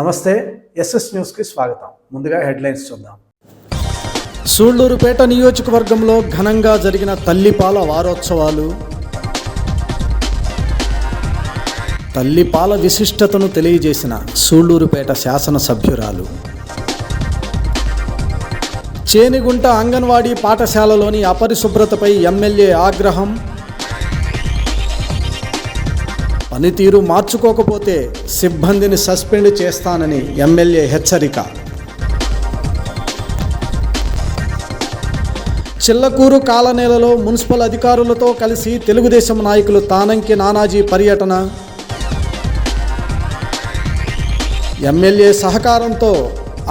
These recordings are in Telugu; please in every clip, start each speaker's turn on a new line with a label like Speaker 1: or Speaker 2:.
Speaker 1: నమస్తే ఎస్ఎస్ న్యూస్కి స్వాగతం. ముందుగా హెడ్లైన్స్ చూద్దాం.
Speaker 2: సూళ్లూరుపేట నియోజకవర్గంలో ఘనంగా జరిగిన తల్లిపాల వారోత్సవాలు. తల్లిపాల విశిష్టతను తెలియజేసిన సూళ్లూరుపేట శాసనసభ్యురాలు. చేనిగుంట అంగన్వాడీ పాఠశాలలోని అపరిశుభ్రతపై ఎమ్మెల్యే ఆగ్రహం. పనితీరు మార్చుకోకపోతే సిబ్బందిని సస్పెండ్ చేస్తానని ఎమ్మెల్యే హెచ్చరిక. చిల్లకూరు కాలనీలలో మున్సిపల్ అధికారులతో కలిసి తెలుగుదేశం నాయకులు తానంకి నానాజీ పర్యటన. ఎమ్మెల్యే సహకారంతో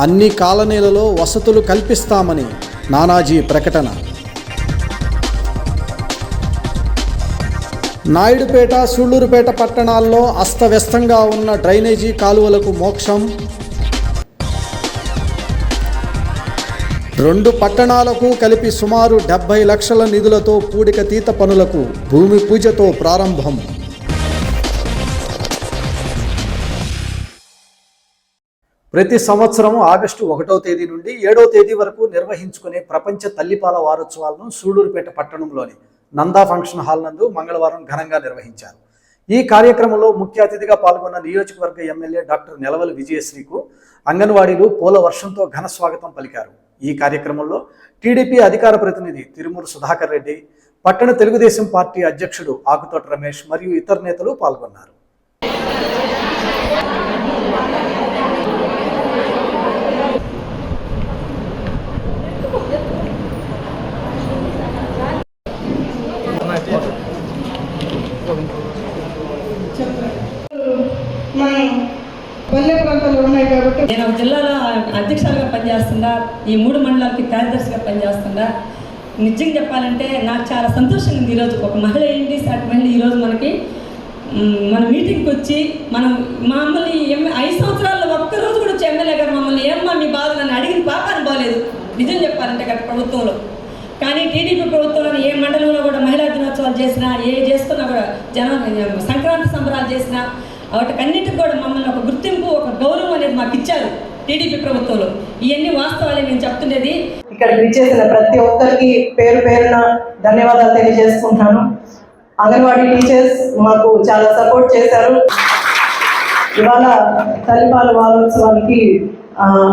Speaker 2: అన్ని కాలనీలలో వసతులు కల్పిస్తామని నానాజీ ప్రకటన. నాయుడుపేట, సూళ్లూరుపేట పట్టణాల్లో అస్తవ్యస్తంగా ఉన్న డ్రైనేజీ కాలువలకు మోక్షం. 2 పట్టణాలకు కలిపి సుమారు 70 లక్షల నిధులతో పూడికతీత పనులకు భూమి పూజతో ప్రారంభం.
Speaker 1: ప్రతి సంవత్సరం ఆగస్టు 1వ తేదీ నుండి 7వ తేదీ వరకు నిర్వహించుకునే ప్రపంచ తల్లిపాల వారోత్సవాలను సూళ్లూరుపేట పట్టణంలోని నందా ఫంక్షన్ హాల్ నందు మంగళవారం ఘనంగా నిర్వహించారు. ఈ కార్యక్రమంలో ముఖ్య అతిథిగా పాల్గొన్న నియోజకవర్గ ఎమ్మెల్యే డాక్టర్ నెలవల విజయశ్రీకు అంగన్వాడీలు పూల వర్షంతో ఘన స్వాగతం పలికారు. ఈ కార్యక్రమంలో టీడీపీ అధికార ప్రతినిధి తిరుమూరు సుధాకర్ రెడ్డి, పట్టణ తెలుగుదేశం పార్టీ అధ్యక్షుడు ఆకుతోట రమేష్ మరియు ఇతర నేతలు పాల్గొన్నారు.
Speaker 3: పల్లె ప్రాంతాలు ఉన్నాయి కాబట్టి
Speaker 4: నేను ఒక జిల్లాలో అధ్యక్షులుగా పనిచేస్తుందా, ఈ 3 మండలాలకి కార్యదర్శిగా పనిచేస్తుందా. నిజంగా చెప్పాలంటే నాకు చాలా సంతోషంగా ఉంది. ఈరోజు ఒక మహిళ ఏంటి సాటి మహిళ ఈరోజు మన మీటింగ్కి వచ్చి మమ్మల్ని 5 సంవత్సరాల్లో ఒక్కరోజు కూడా వచ్చి ఎమ్మెల్యే గారు మమ్మల్ని ఏమ్మా మీ బాధ నన్ను అడిగిన పాపాన్ని బాగలేదు నిజం చెప్పాలంటే గత ప్రభుత్వంలో. కానీ టీడీపీ ప్రభుత్వంలో ఏ మండలంలో కూడా మహిళా దినోత్సవాలు చేసినా, ఏ చేసుకున్నా కూడా సంక్రాంతి సంబరాలు చేసినా వాటికన్నిటికి కూడా మమ్మల్ని ఒక గుర్తింపు, ఒక గౌరవం అనేది మాకు ఇచ్చారు టీడీపీ ప్రభుత్వంలో. ఇవన్నీ వాస్తవాలే నేను చెప్తున్నది.
Speaker 3: ఇక్కడికి విచ్చేసిన ప్రతి ఒక్కరికి పేరు పేరున ధన్యవాదాలు తెలియజేసుకుంటాను. అంగన్వాడీ టీచర్స్ మాకు చాలా సపోర్ట్ చేశారు. ఇవాళ తల్లిపాల వారోత్సవానికి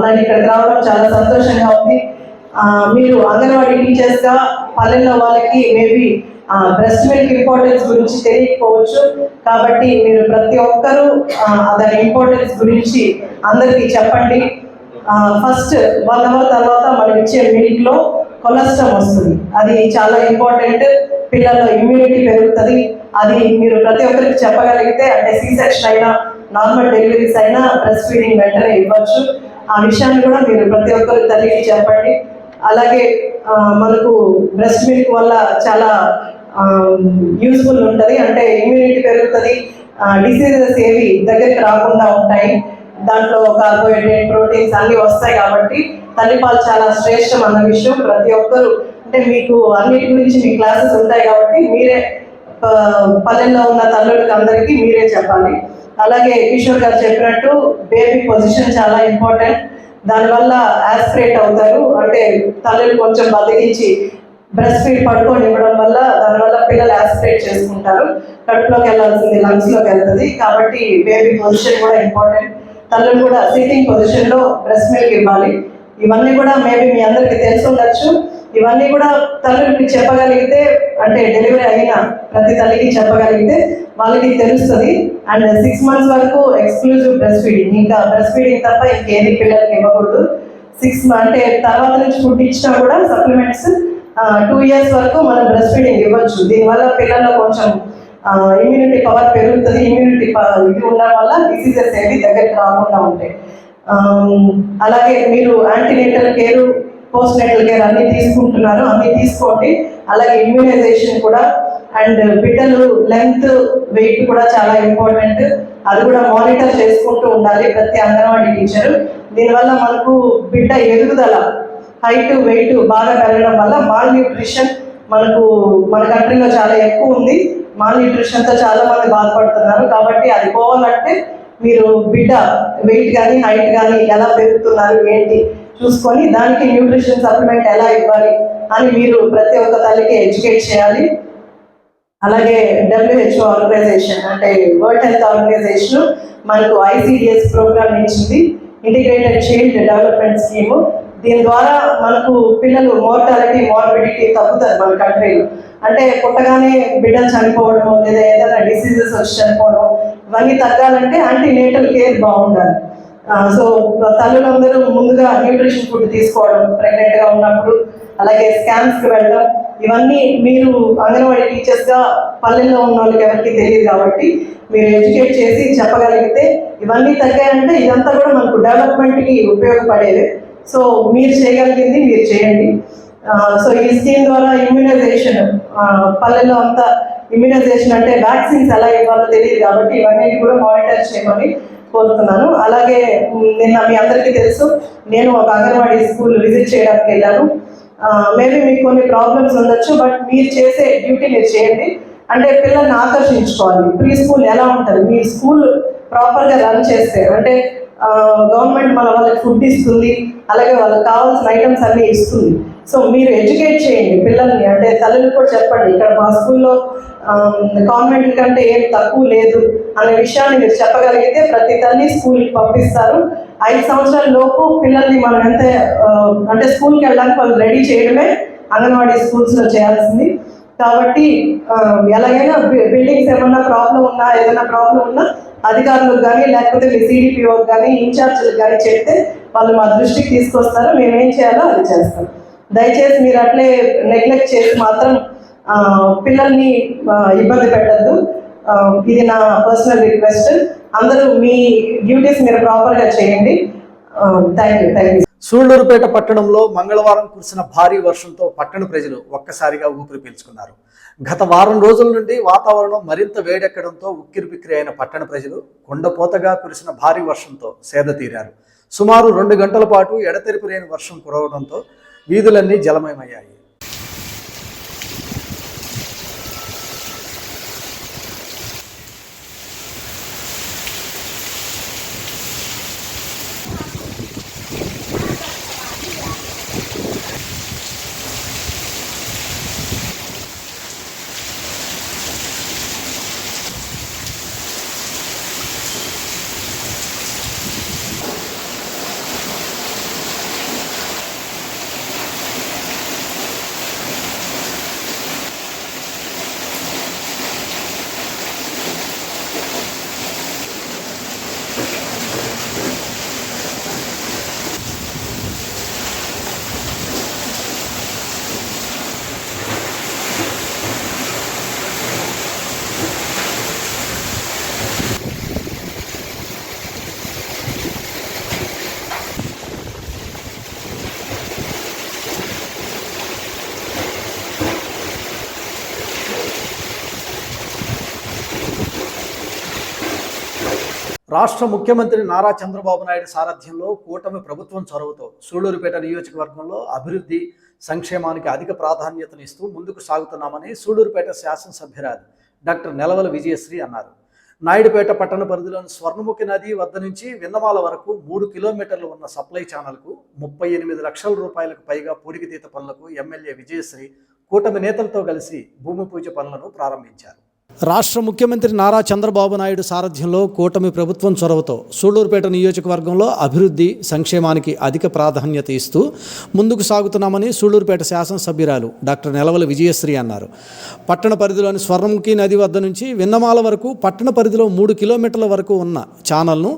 Speaker 3: నాకు ఇక్కడికి రావడం చాలా సంతోషంగా ఉంది. మీరు అంగన్వాడీ టీచర్స్గా పల్లెల్లో వాళ్ళకి మేబీ బ్రెస్ట్ మిల్క్ ఇంపార్టెన్స్ గురించి తెలియకపోవచ్చు. కాబట్టి మీరు ప్రతి ఒక్కరూ దాని ఇంపార్టెన్స్ గురించి అందరికీ చెప్పండి. ఫస్ట్ 1 అవర్ తర్వాత మనం ఇచ్చే మిల్క్లో కొలెస్ట్రాల్ వస్తుంది. అది చాలా ఇంపార్టెంట్. పిల్లల్లో ఇమ్యూనిటీ పెరుగుతుంది. అది మీరు ప్రతి ఒక్కరికి చెప్పగలిగితే, అంటే C-సెక్షన్ అయినా నార్మల్ డెలివరీస్ అయినా బ్రెస్ట్ ఫీడింగ్ వెంటనే ఇవ్వచ్చు. ఆ విషయాన్ని కూడా మీరు ప్రతి ఒక్కరికి తల్లికి చెప్పండి. అలాగే మనకు బ్రెస్ట్ మిల్క్ వల్ల చాలా యూస్ఫుల్ ఉంటుంది. అంటే ఇమ్యూనిటీ పెరుగుతుంది, డిసీజెస్ ఏవి దగ్గరికి రాకుండా ఉంటాయి. దాంట్లో కార్బోహైడ్రేట్, ప్రోటీన్స్ అన్నీ వస్తాయి. కాబట్టి తల్లిపాలు చాలా శ్రేష్టం అన్న విషయం ప్రతి ఒక్కరు, అంటే మీకు అన్నిటి గురించి మీ క్లాసెస్ ఉంటాయి కాబట్టి మీరే పల్లెల్లో ఉన్న తల్లులకి అందరికీ మీరే చెప్పాలి. అలాగే కిషోర్ గారు చెప్పినట్టు బేబీ పొజిషన్ చాలా ఇంపార్టెంట్. దానివల్ల యాస్పిరేట్ అవుతారు, అంటే తల్లులు కొంచెం బతికించి బ్రెస్ట్ ఫీడ్ పడుకొని ఇవ్వడం వల్ల దానివల్ల పిల్లలు యాస్పిరేట్ చేసుకుంటారు. కడుపులోకి వెళ్ళాల్సింది లంగ్స్లోకి వెళ్తుంది. కాబట్టి బేబీ పొజిషన్ కూడా ఇంపార్టెంట్. తల్లులు కూడా సిట్టింగ్ పొజిషన్లో బ్రెస్ట్ మిల్క్ ఇవ్వాలి. ఇవన్నీ కూడా మేబీ మీ అందరికీ తెలిసి ఉండొచ్చు. ఇవన్నీ కూడా తల్లులకి చెప్పగలిగితే, అంటే డెలివరీ అయిన ప్రతి తల్లికి చెప్పగలిగితే వాళ్ళకి తెలుస్తుంది. అండ్ 6 months వరకు ఎక్స్క్లూజివ్ బ్రెస్ట్ ఫీడింగ్, ఇంకా బ్రెస్ట్ ఫీడింగ్ తప్ప ఇంకేది పిల్లలకి ఇవ్వకూడదు. 6 అంటే తర్వాత నుంచి ఫుడ్ ఇచ్చినా కూడా సప్లిమెంట్స్ 2 years వరకు మనం బ్రెస్ట్ ఫీడింగ్ ఇవ్వచ్చు. దీనివల్ల పిల్లల్లో కొంచెం ఇమ్యూనిటీ పవర్ పెరుగుతుంది. ఇమ్యూనిటీ ఇది ఉండడం వల్ల డిసీజెస్ ఏవి దగ్గరికి రాకుండా ఉంటాయి. అలాగే మీరు antenatal care, post natal care అన్నీ తీసుకుంటున్నారు, అన్నీ తీసుకోండి. అలాగే ఇమ్యూనైజేషన్ కూడా, అండ్ బిడ్డలు లెంత్, వెయిట్ కూడా చాలా ఇంపార్టెంట్. అది కూడా మానిటర్ చేసుకుంటూ ఉండాలి ప్రతి అంగన్వాడీ టీచర్. దీనివల్ల మనకు బిడ్డ ఎదుగుదల, హైట్, వెయిట్ బాగా పెరగడం వల్ల మాల్ న్యూట్రిషన్ మన కంట్రీలో చాలా ఎక్కువ ఉంది. మాల్ న్యూట్రిషన్తో చాలా మంది బాధపడుతున్నారు. కాబట్టి అది పోవాలంటే మీరు బిడ్డ వెయిట్ కానీ హైట్ కానీ ఎలా పెరుగుతున్నారు ఏంటి చూసుకొని దానికి న్యూట్రిషన్ సప్లిమెంట్ ఎలా ఇవ్వాలి అని మీరు ప్రతి ఒక్క తల్లికి ఎడ్యుకేట్ చేయాలి. అలాగే WHO ఆర్గనైజేషన్ అంటే వరల్డ్ హెల్త్ ఆర్గనైజేషన్ మనకు ICDS ప్రోగ్రామ్ ఇచ్చింది, ఇంటిగ్రేటెడ్ చైల్డ్ డెవలప్మెంట్ స్కీమ్. దీని ద్వారా మనకు పిల్లలు మోర్టాలిటీ మార్బిడిటీ తగ్గుతుంది మన కంట్రీలో. అంటే పుట్టగానే బిడ్డలు చనిపోవడం లేదా ఏదైనా డిసీజెస్ వచ్చి చనిపోవడం ఇవన్నీ తగ్గాలంటే యాంటీనేటల్ కేర్ బాగుండాలి. సో తల్లులందరూ ముందుగా న్యూట్రిషన్ ఫుడ్ తీసుకోవడం ప్రెగ్నెంట్గా ఉన్నప్పుడు, అలాగే స్కాన్స్కి వెళ్ళడం, ఇవన్నీ మీరు అంగన్వాడీ టీచర్స్గా పల్లెల్లో ఉన్న వాళ్ళకి ఎవరికి తెలియదు కాబట్టి మీరు ఎడ్యుకేట్ చేసి చెప్పగలిగితే ఇవన్నీ తగ్గాయంటే ఇదంతా కూడా మనకు డెవలప్మెంట్కి ఉపయోగపడేది. సో మీరు చేయగలిగింది మీరు చేయండి. సో ఈ స్కీమ్ ద్వారా ఇమ్యునైజేషన్ పల్లెల్లో అంతా ఇమ్యునైజేషన్ అంటే వ్యాక్సిన్స్ ఎలా ఇవ్వాలో తెలియదు కాబట్టి ఇవన్నీ కూడా మానిటర్ చేయమని కోరుతున్నాను. అలాగే నిన్న మీ అందరికీ తెలుసు, నేను ఒక అంగన్వాడీ స్కూల్ విజిట్ చేయడానికి వెళ్ళాను. మేబీ మీకు కొన్ని ప్రాబ్లమ్స్ ఉండొచ్చు, బట్ మీరు చేసే డ్యూటీ మీరు చేయండి. అంటే పిల్లల్ని ఆకర్షించుకోవాలి. ప్రీ స్కూల్ ఎలా ఉంటుంది, మీ స్కూల్ ప్రాపర్గా రన్ చేస్తే అంటే గవర్నమెంట్ మన వాళ్ళకి ఫుడ్ ఇస్తుంది, అలాగే వాళ్ళకి కావాల్సిన ఐటమ్స్ అన్నీ ఇస్తుంది. సో మీరు ఎడ్యుకేట్ చేయండి పిల్లల్ని, అంటే తల్లులు కూడా చెప్పండి ఇక్కడ మా స్కూల్లో కాన్వెంట్ కంటే ఏం తక్కువ లేదు అనే విషయాన్ని మీరు చెప్పగలిగితే ప్రతి తల్లి స్కూల్కి పంపిస్తారు. 5 సంవత్సరాల లోపు పిల్లల్ని మనం ఎంత అంటే స్కూల్కి వెళ్ళడానికి వాళ్ళు రెడీ చేయడమే అంగన్వాడీ స్కూల్స్లో చేయాల్సింది. కాబట్టి ఎలాగైనా బిల్డింగ్స్ ఏమన్నా ప్రాబ్లం ఉన్నా ఏదైనా ప్రాబ్లం ఉన్నా అధికారులకు కానీ లేకపోతే మీ CDPOకి కానీ ఇన్ఛార్జీలకు కానీ చెప్తే వాళ్ళు మా దృష్టికి తీసుకొస్తారు, మేమేం చేయాలో అది చేస్తాం. దయచేసి మీరు అట్లే నెగ్లెక్ట్ చేసి మాత్రం పిల్లల్ని ఇబ్బంది పెట్టద్దు. ఇది నా పర్సనల్ రిక్వెస్ట్. అందరూ మీ డ్యూటీస్ మీరు ప్రాపర్గా చేయండి. Thank you.
Speaker 1: సూళ్లూరుపేట పట్టణంలో మంగళవారం కురిసిన భారీ వర్షంతో పట్టణ ప్రజలు ఒక్కసారిగా ఊపిరి పీల్చుకున్నారు. గత వారం రోజుల నుండి వాతావరణం మరింత వేడెక్కడంతో ఉక్కిరిబిక్కిరి అయిన పట్టణ ప్రజలు కొండపోతగా కురిసిన భారీ వర్షంతో సేద తీరారు. సుమారు 2 గంటల పాటు ఎడతెరిపి లేని వర్షం కురవడంతో వీధులన్నీ జలమయమయ్యాయి. రాష్ట్ర ముఖ్యమంత్రి నారా చంద్రబాబు నాయుడు సారథ్యంలో కూటమి ప్రభుత్వం చొరవతో సూళ్లూరుపేట నియోజకవర్గంలో అభివృద్ధి సంక్షేమానికి అధిక ప్రాధాన్యతనిస్తూ ముందుకు సాగుతున్నామని సూళ్లూరుపేట శాసనసభ్యురాలు డాక్టర్ నెలవల విజయశ్రీ అన్నారు. నాయుడుపేట పట్టణ పరిధిలోని స్వర్ణముఖి నది వద్ద నుంచి విన్నమాల వరకు 3 కిలోమీటర్లు ఉన్న సప్లై ఛానల్కు 38 లక్షల రూపాయలకు పైగా పూడికతీత పనులకు ఎమ్మెల్యే విజయశ్రీ కూటమి నేతలతో కలిసి భూమి పూజ పనులను ప్రారంభించారు. రాష్ట్ర ముఖ్యమంత్రి నారా చంద్రబాబు నాయుడు సారథ్యంలో కూటమి ప్రభుత్వం చొరవతో సూళ్లూరుపేట నియోజకవర్గంలో అభివృద్ధి సంక్షేమానికి అధిక ప్రాధాన్యత ఇస్తూ ముందుకు సాగుతున్నామని సూళ్లూరుపేట శాసనసభ్యురాలు డాక్టర్ నెలవల విజయశ్రీ అన్నారు. పట్టణ పరిధిలోని స్వర్ణముఖి నది వద్ద నుంచి విన్నమాల వరకు పట్టణ పరిధిలో 3 కిలోమీటర్ల వరకు ఉన్న ఛానల్ను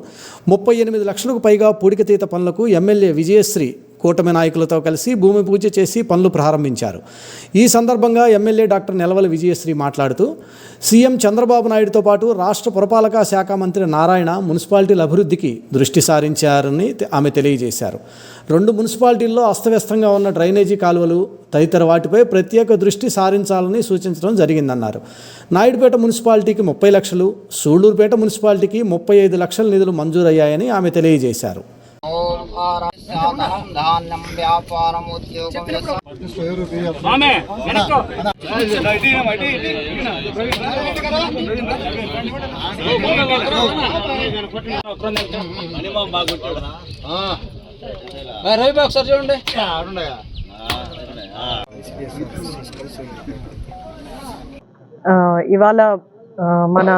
Speaker 1: 38 లక్షలకు పైగా పూడికతీత పనులకు ఎమ్మెల్యే విజయశ్రీ కూటమి నాయకులతో కలిసి భూమి పూజ చేసి పనులు ప్రారంభించారు. ఈ సందర్భంగా ఎమ్మెల్యే డాక్టర్ నెలవల విజయశ్రీ మాట్లాడుతూ సీఎం చంద్రబాబు నాయుడుతో పాటు రాష్ట్ర పురపాలక శాఖ మంత్రి నారాయణ మున్సిపాలిటీల అభివృద్ధికి దృష్టి సారించారని ఆమె తెలియజేశారు. 2 మున్సిపాలిటీల్లో అస్తవ్యస్తంగా ఉన్న డ్రైనేజీ కాలువలు తదితర వాటిపై ప్రత్యేక దృష్టి సారించాలని సూచించడం జరిగిందన్నారు. నాయుడుపేట మున్సిపాలిటీకి 30 లక్షలు, సూళ్లూరుపేట మున్సిపాలిటీకి 35 లక్షల నిధులు మంజూరయ్యాయని ఆమె తెలియజేశారు.
Speaker 5: రవి ఒకసారి చూడండి.
Speaker 3: ఇవాళ మన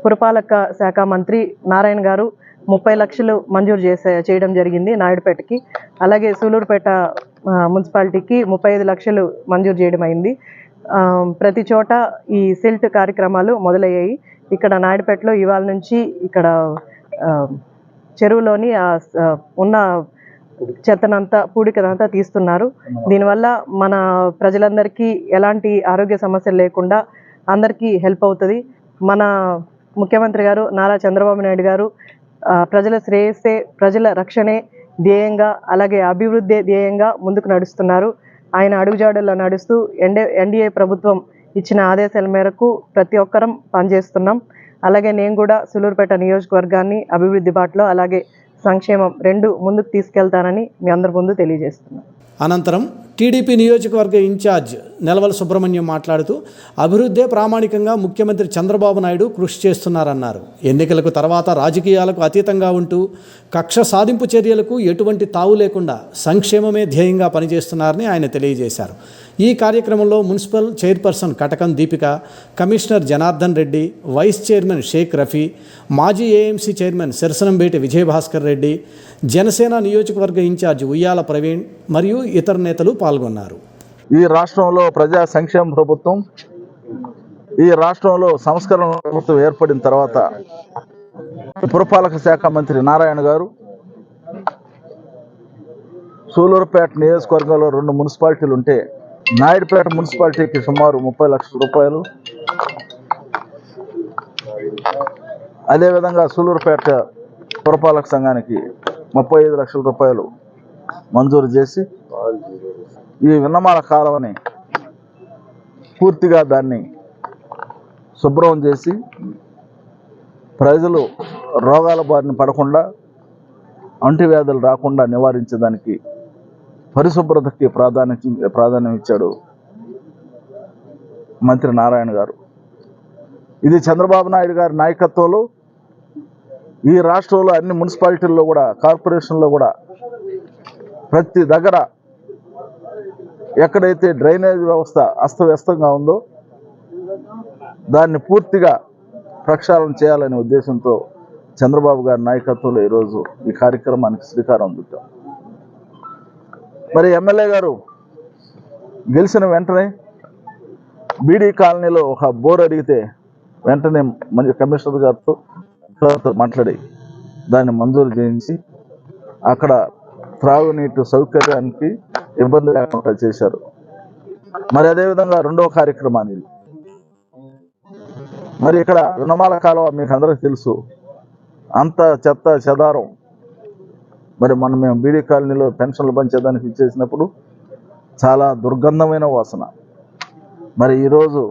Speaker 3: పురపాలక శాఖ మంత్రి నారాయణ గారు 30 లక్షలు మంజూరు చేయడం జరిగింది నాయుడుపేటకి. అలాగే సూలూరుపేట మున్సిపాలిటీకి 35 లక్షలు మంజూరు చేయడం అయింది. ప్రతి చోట ఈ సిల్ట్ కార్యక్రమాలు మొదలయ్యాయి. ఇక్కడ నాయుడుపేటలో ఇవాళ నుంచి ఇక్కడ చెరువులోని ఉన్న చెత్తనంతా పూడికనంతా తీస్తున్నారు. దీనివల్ల మన ప్రజలందరికీ ఎలాంటి ఆరోగ్య సమస్యలు లేకుండా అందరికీ హెల్ప్ అవుతుంది. మన ముఖ్యమంత్రి గారు నారా చంద్రబాబు నాయుడు గారు ప్రజల శ్రేయస్సే ప్రజల రక్షణే ధ్యేయంగా, అలాగే అభివృద్ధి ధ్యేయంగా ముందుకు నడుస్తున్నారు. ఆయన అడుగుజాడల్లో నడుస్తూ ఎన్డీఏ ప్రభుత్వం ఇచ్చిన ఆదేశాల మేరకు ప్రతి ఒక్కరం పనిచేస్తున్నాం. అలాగే నేను కూడా సూలూరుపేట నియోజకవర్గాన్ని అభివృద్ధి బాటలో అలాగే సంక్షేమం రెండు ముందుకు తీసుకెళ్తానని మీ అందరి ముందు తెలియజేస్తున్నాను.
Speaker 2: అనంతరం టీడీపీ నియోజకవర్గ ఇన్ఛార్జ్ నెలవల సుబ్రహ్మణ్యం మాట్లాడుతూ అభివృద్ధే ప్రామాణికంగా ముఖ్యమంత్రి చంద్రబాబు నాయుడు కృషి చేస్తున్నారన్నారు. ఎన్నికలకు తర్వాత రాజకీయాలకు అతీతంగా ఉంటూ కక్ష సాధింపు చర్యలకు ఎటువంటి తావు లేకుండా సంక్షేమమే ధ్యేయంగా పనిచేస్తున్నారని ఆయన తెలియజేశారు. ఈ కార్యక్రమంలో municipal chairperson Katakam Deepika, commissioner Janardhan Reddy, vice chairman Shaik Rafi, మాజీ ఏఎంసీ చైర్మన్ సిరసనంబేటి విజయభాస్కర్ రెడ్డి, జనసేన నియోజకవర్గ ఇన్ఛార్జ్ ఉయ్యాల ప్రవీణ్ మరియు ఇతర నేతలు పాల్గొన్నారు.
Speaker 6: ఈ రాష్ట్రంలో ప్రజా సంక్షేమ ప్రభుత్వం, ఈ రాష్ట్రంలో సంస్కరణ ప్రభుత్వం ఏర్పడిన తర్వాత పురపాలక శాఖ మంత్రి నారాయణ గారు సూలూరుపేట నియోజకవర్గంలో 2 మున్సిపాలిటీలు ఉంటే నాయుడుపేట మున్సిపాలిటీకి సుమారు 30 లక్షల రూపాయలు, అదేవిధంగా సూలూరుపేట పురపాలక సంఘానికి 35 లక్షల రూపాయలు మంజూరు చేసి ఈ విన్నమాల కాలువని పూర్తిగా దాన్ని శుభ్రం చేసి ప్రజలు రోగాల బారిన పడకుండా, అంటువ్యాధులు రాకుండా నివారించడానికి పరిశుభ్రతకి ప్రాధాన్యం ఇచ్చాడు మంత్రి నారాయణ గారు. ఇది చంద్రబాబు నాయుడు గారి నాయకత్వంలో ఈ రాష్ట్రంలో అన్ని మున్సిపాలిటీల్లో కూడా, కార్పొరేషన్లో కూడా ప్రతి దగ్గర ఎక్కడైతే డ్రైనేజ్ వ్యవస్థ అస్తవ్యస్తంగా ఉందో దాన్ని పూర్తిగా ప్రక్షాళన చేయాలనే ఉద్దేశంతో చంద్రబాబు గారి నాయకత్వంలో ఈరోజు ఈ కార్యక్రమానికి శ్రీకారం చుట్టాం. మరి ఎమ్మెల్యే గారు గెలిచిన వెంటనే బీడీ కాలనీలో ఒక బోర్ అడిగితే వెంటనే కమిషనర్ గారితో మాట్లాడి దాన్ని మంజూరు చేయించి అక్కడ త్రాగునీటి సౌకర్యానికి ఇబ్బంది లేకుండా చేశారు. మరి అదేవిధంగా 2వ కార్యక్రమాన్ని మరి ఇక్కడ రుణమాల కాలువ మీకు అందరికీ తెలుసు, అంత చెత్త చెదారం. మరి మేము బీడీ కాలనీలో పెన్షన్లు పంచేదానికి ఇచ్చేసినప్పుడు చాలా దుర్గంధమైన వాసన. మరి ఈరోజు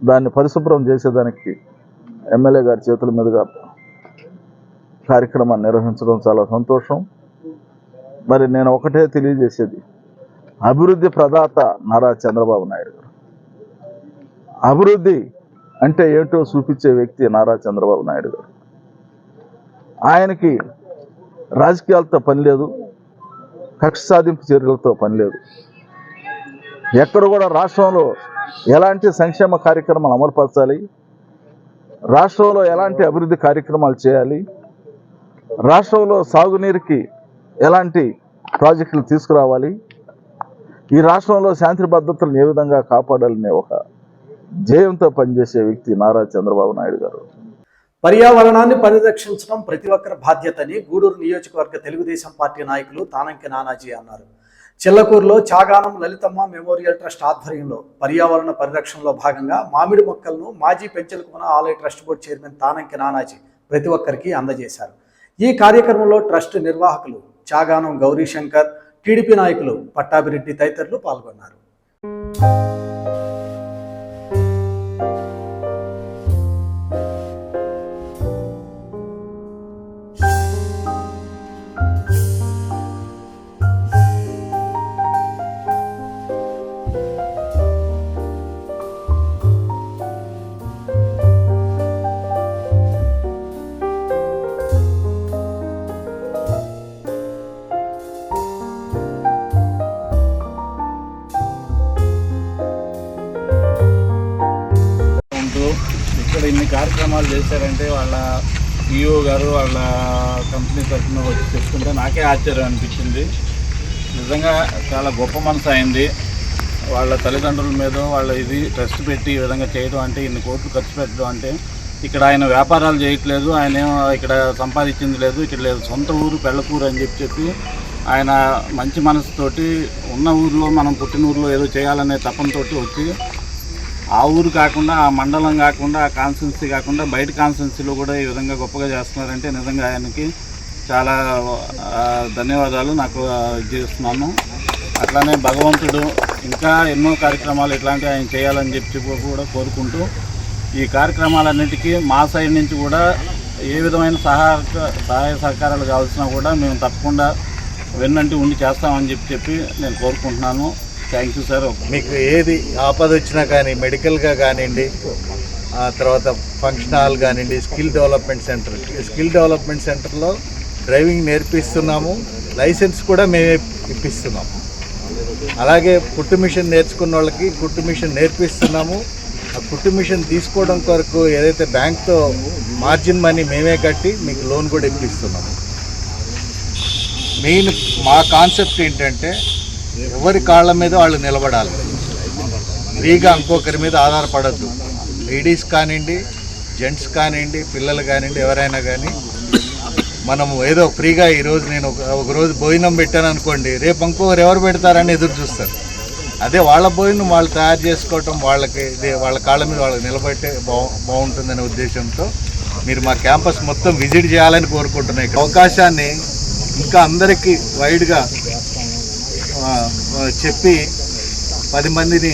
Speaker 6: దాన్ని పరిశుభ్రం చేసేదానికి ఎమ్మెల్యే గారి చేతుల మీదుగా కార్యక్రమాన్ని నిర్వహించడం చాలా సంతోషం. మరి నేను ఒకటే తెలియజేసేది, అభివృద్ధి ప్రదాత నారా చంద్రబాబు నాయుడు గారు. అభివృద్ధి అంటే ఏంటో చూపించే వ్యక్తి నారా చంద్రబాబు నాయుడు గారు. ఆయనకి రాజకీయాలతో పని లేదు, కక్ష సాధింపు చర్యలతో పని లేదు. ఎక్కడ కూడా రాష్ట్రంలో ఎలాంటి సంక్షేమ కార్యక్రమాలు అమలుపరచాలి, రాష్ట్రంలో ఎలాంటి అభివృద్ధి కార్యక్రమాలు చేయాలి, రాష్ట్రంలో సాగునీరుకి ఎలాంటి ప్రాజెక్టులు తీసుకురావాలి, ఈ రాష్ట్రంలో శాంతి భద్రతలను ఏ విధంగా కాపాడాలనే ఒక ధ్యేయంతో పనిచేసే వ్యక్తి నారా చంద్రబాబు నాయుడు గారు.
Speaker 1: పర్యావరణాన్ని పరిరక్షించడం ప్రతి ఒక్కరి బాధ్యతని గూడూరు నియోజకవర్గ తెలుగుదేశం పార్టీ నాయకులు తానంకి నానాజీ అన్నారు. చిల్లకూరులో చాగానం లలితమ్మ మెమోరియల్ ట్రస్ట్ ఆధ్వర్యంలో పర్యావరణ పరిరక్షణలో భాగంగా మామిడి మొక్కలను మాజీ పెంచలకున ఆలయ ట్రస్ట్ బోర్డు చైర్మన్ తానంకి నానాజీ ప్రతి ఒక్కరికి అందజేశారు. ఈ కార్యక్రమంలో ట్రస్ట్ నిర్వాహకులు చాగానం గౌరీశంకర్, టీడీపీ నాయకులు పట్టాభిరెడ్డి తదితరులు పాల్గొన్నారు.
Speaker 7: కార్యక్రమాలు చేశారంటే వాళ్ళ ఈఓ గారు వాళ్ళ కంపెనీ తరఫున వచ్చి చెప్తుంటే నాకే ఆశ్చర్యం అనిపించింది. నిజంగా చాలా గొప్ప మనసు అయింది. వాళ్ళ తల్లిదండ్రుల మీద వాళ్ళ ఇది ట్రస్ట్ పెట్టి ఈ విధంగా చేయడం అంటే, ఇన్ని కోట్లు ఖర్చు పెట్టడం అంటే, ఇక్కడ ఆయన వ్యాపారాలు చేయట్లేదు, ఆయన ఇక్కడ సంపాదించింది లేదు, ఇక్కడ లేదు, సొంత ఊరు పెళ్ళకూరు అని చెప్పి ఆయన మంచి మనసుతోటి ఉన్న ఊరిలో మనం పుట్టిన ఊరిలో ఏదో చేయాలనే తపనతో వచ్చి ఆ ఊరు కాకుండా, ఆ మండలం కాకుండా, ఆ కాన్స్టిట్యున్సీ కాకుండా బయట కాన్స్టిట్యున్సీలో కూడా ఈ విధంగా గొప్పగా చేస్తున్నారంటే నిజంగా ఆయనకి చాలా ధన్యవాదాలు నాకు చేస్తున్నాను. అట్లానే భగవంతుడు ఇంకా ఎన్నో కార్యక్రమాలు ఇట్లాంటివి ఆయన చేయాలని చెప్పి కూడా కోరుకుంటూ, ఈ కార్యక్రమాలన్నిటికీ మా సైడ్ నుంచి కూడా ఏ విధమైన సహాయ సహకారాలు కావాల్సినా కూడా మేము తప్పకుండా వెన్నంటి ఉండి చేస్తామని చెప్పి నేను కోరుకుంటున్నాను. Thank you sir.
Speaker 8: మీకు ఏది ఆపద వచ్చినా కానీ మెడికల్గా కానివ్వండి, ఆ తర్వాత ఫంక్షన్ హాల్ కానివ్వండి, స్కిల్ డెవలప్మెంట్ సెంటర్లో డ్రైవింగ్ నేర్పిస్తున్నాము, లైసెన్స్ కూడా మేమే ఇప్పిస్తున్నాము. అలాగే కుట్టు మిషన్ నేర్చుకున్న వాళ్ళకి కుట్టు మిషన్ నేర్పిస్తున్నాము. ఆ కుట్టు మిషన్ తీసుకోవడం కొరకు ఏదైతే బ్యాంక్తో మార్జిన్ మనీ మేమే కట్టి మీకు లోన్ కూడా ఇప్పిస్తున్నాము. మెయిన్ మా కాన్సెప్ట్ ఏంటంటే ఎవరి కాళ్ళ మీద వాళ్ళు నిలబడాలి, ఫ్రీగా ఇంకొకరి మీద ఆధారపడద్దు. లేడీస్ కానివ్వండి, జెంట్స్ కానివ్వండి, పిల్లలు కానివ్వండి, ఎవరైనా కానీ మనము ఏదో ఫ్రీగా ఈరోజు నేను ఒక రోజు భోజనం పెట్టాను అనుకోండి, రేపు ఇంకొకరు ఎవరు పెడతారని ఎదురు చూస్తారు. అదే వాళ్ళ భోజనం వాళ్ళు తయారు చేసుకోవటం, వాళ్ళకి వాళ్ళ కాళ్ళ మీద వాళ్ళకి నిలబెట్టే బాగుంటుందనే ఉద్దేశంతో మీరు మా క్యాంపస్ మొత్తం విజిట్ చేయాలని కోరుకుంటున్నాయి. అవకాశాన్ని ఇంకా అందరికీ వైడ్గా చెప్పి 10 మందిని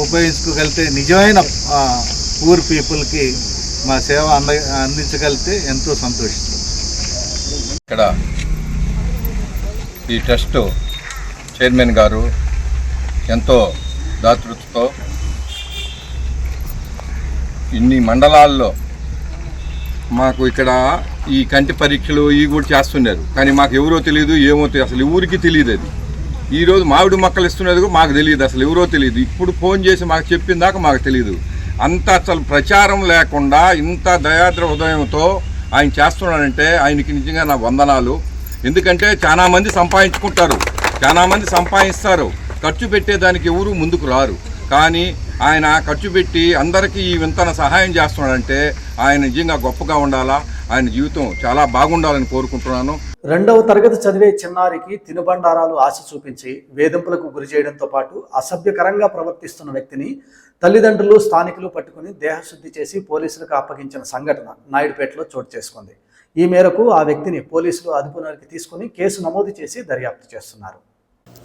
Speaker 8: ఉపయోగించుకోగలిగితే నిజమైన పూర్ పీపుల్కి మా సేవ అందించగలిగితే ఎంతో సంతోషిస్తాం.
Speaker 9: ఇక్కడ ఈ ట్రస్ట్ చైర్మన్ గారు ఎంతో దాతృత్వంతో ఇన్ని మండలాల్లో మాకు ఇక్కడ ఈ కంటి పరీక్షలు ఇవి కూడా చేస్తున్నారు. కానీ మాకు ఎవరో తెలియదు, ఏమో అసలు ఊరికి తెలియదు. అది ఈరోజు మామిడి మొక్కలు ఇస్తున్నది మాకు తెలియదు, అసలు ఎవరో తెలియదు. ఇప్పుడు ఫోన్ చేసి మాకు చెప్పిన దాకా మాకు తెలియదు. అంత అసలు ప్రచారం లేకుండా ఇంత దయాద్ర హృదయంతో ఆయన చేస్తున్నాడంటే ఆయనకి నిజంగా నా వందనాలు. ఎందుకంటే చాలా మంది సంపాదించుకుంటారు, చాలా మంది సంపాదిస్తారు, ఖర్చు పెట్టేదానికి ఎవరు ముందుకు రారు. కానీ ఆయన ఖర్చు పెట్టి అందరికీ ఈ వింతన సహాయం చేస్తున్నాడంటే ఆయన నిజంగా గొప్పగా ఉండాలా, ఆయన జీవితం చాలా బాగుండాలని కోరుకుంటున్నాను.
Speaker 1: 2వ తరగతి చదివే చిన్నారికి తినుబండారాలు ఆశ చూపించి వేధింపులకు గురి చేయడంతో పాటు అసభ్యకరంగా ప్రవర్తిస్తున్న వ్యక్తిని తల్లిదండ్రులు, స్థానికులు పట్టుకుని దేహశుద్ధి చేసి పోలీసులకు అప్పగించిన సంఘటన నాయుడుపేటలో చోటు చేసుకుంది. ఈ మేరకు ఆ వ్యక్తిని పోలీసులు అదుపులోకి తీసుకుని కేసు నమోదు చేసి దర్యాప్తు చేస్తున్నారు.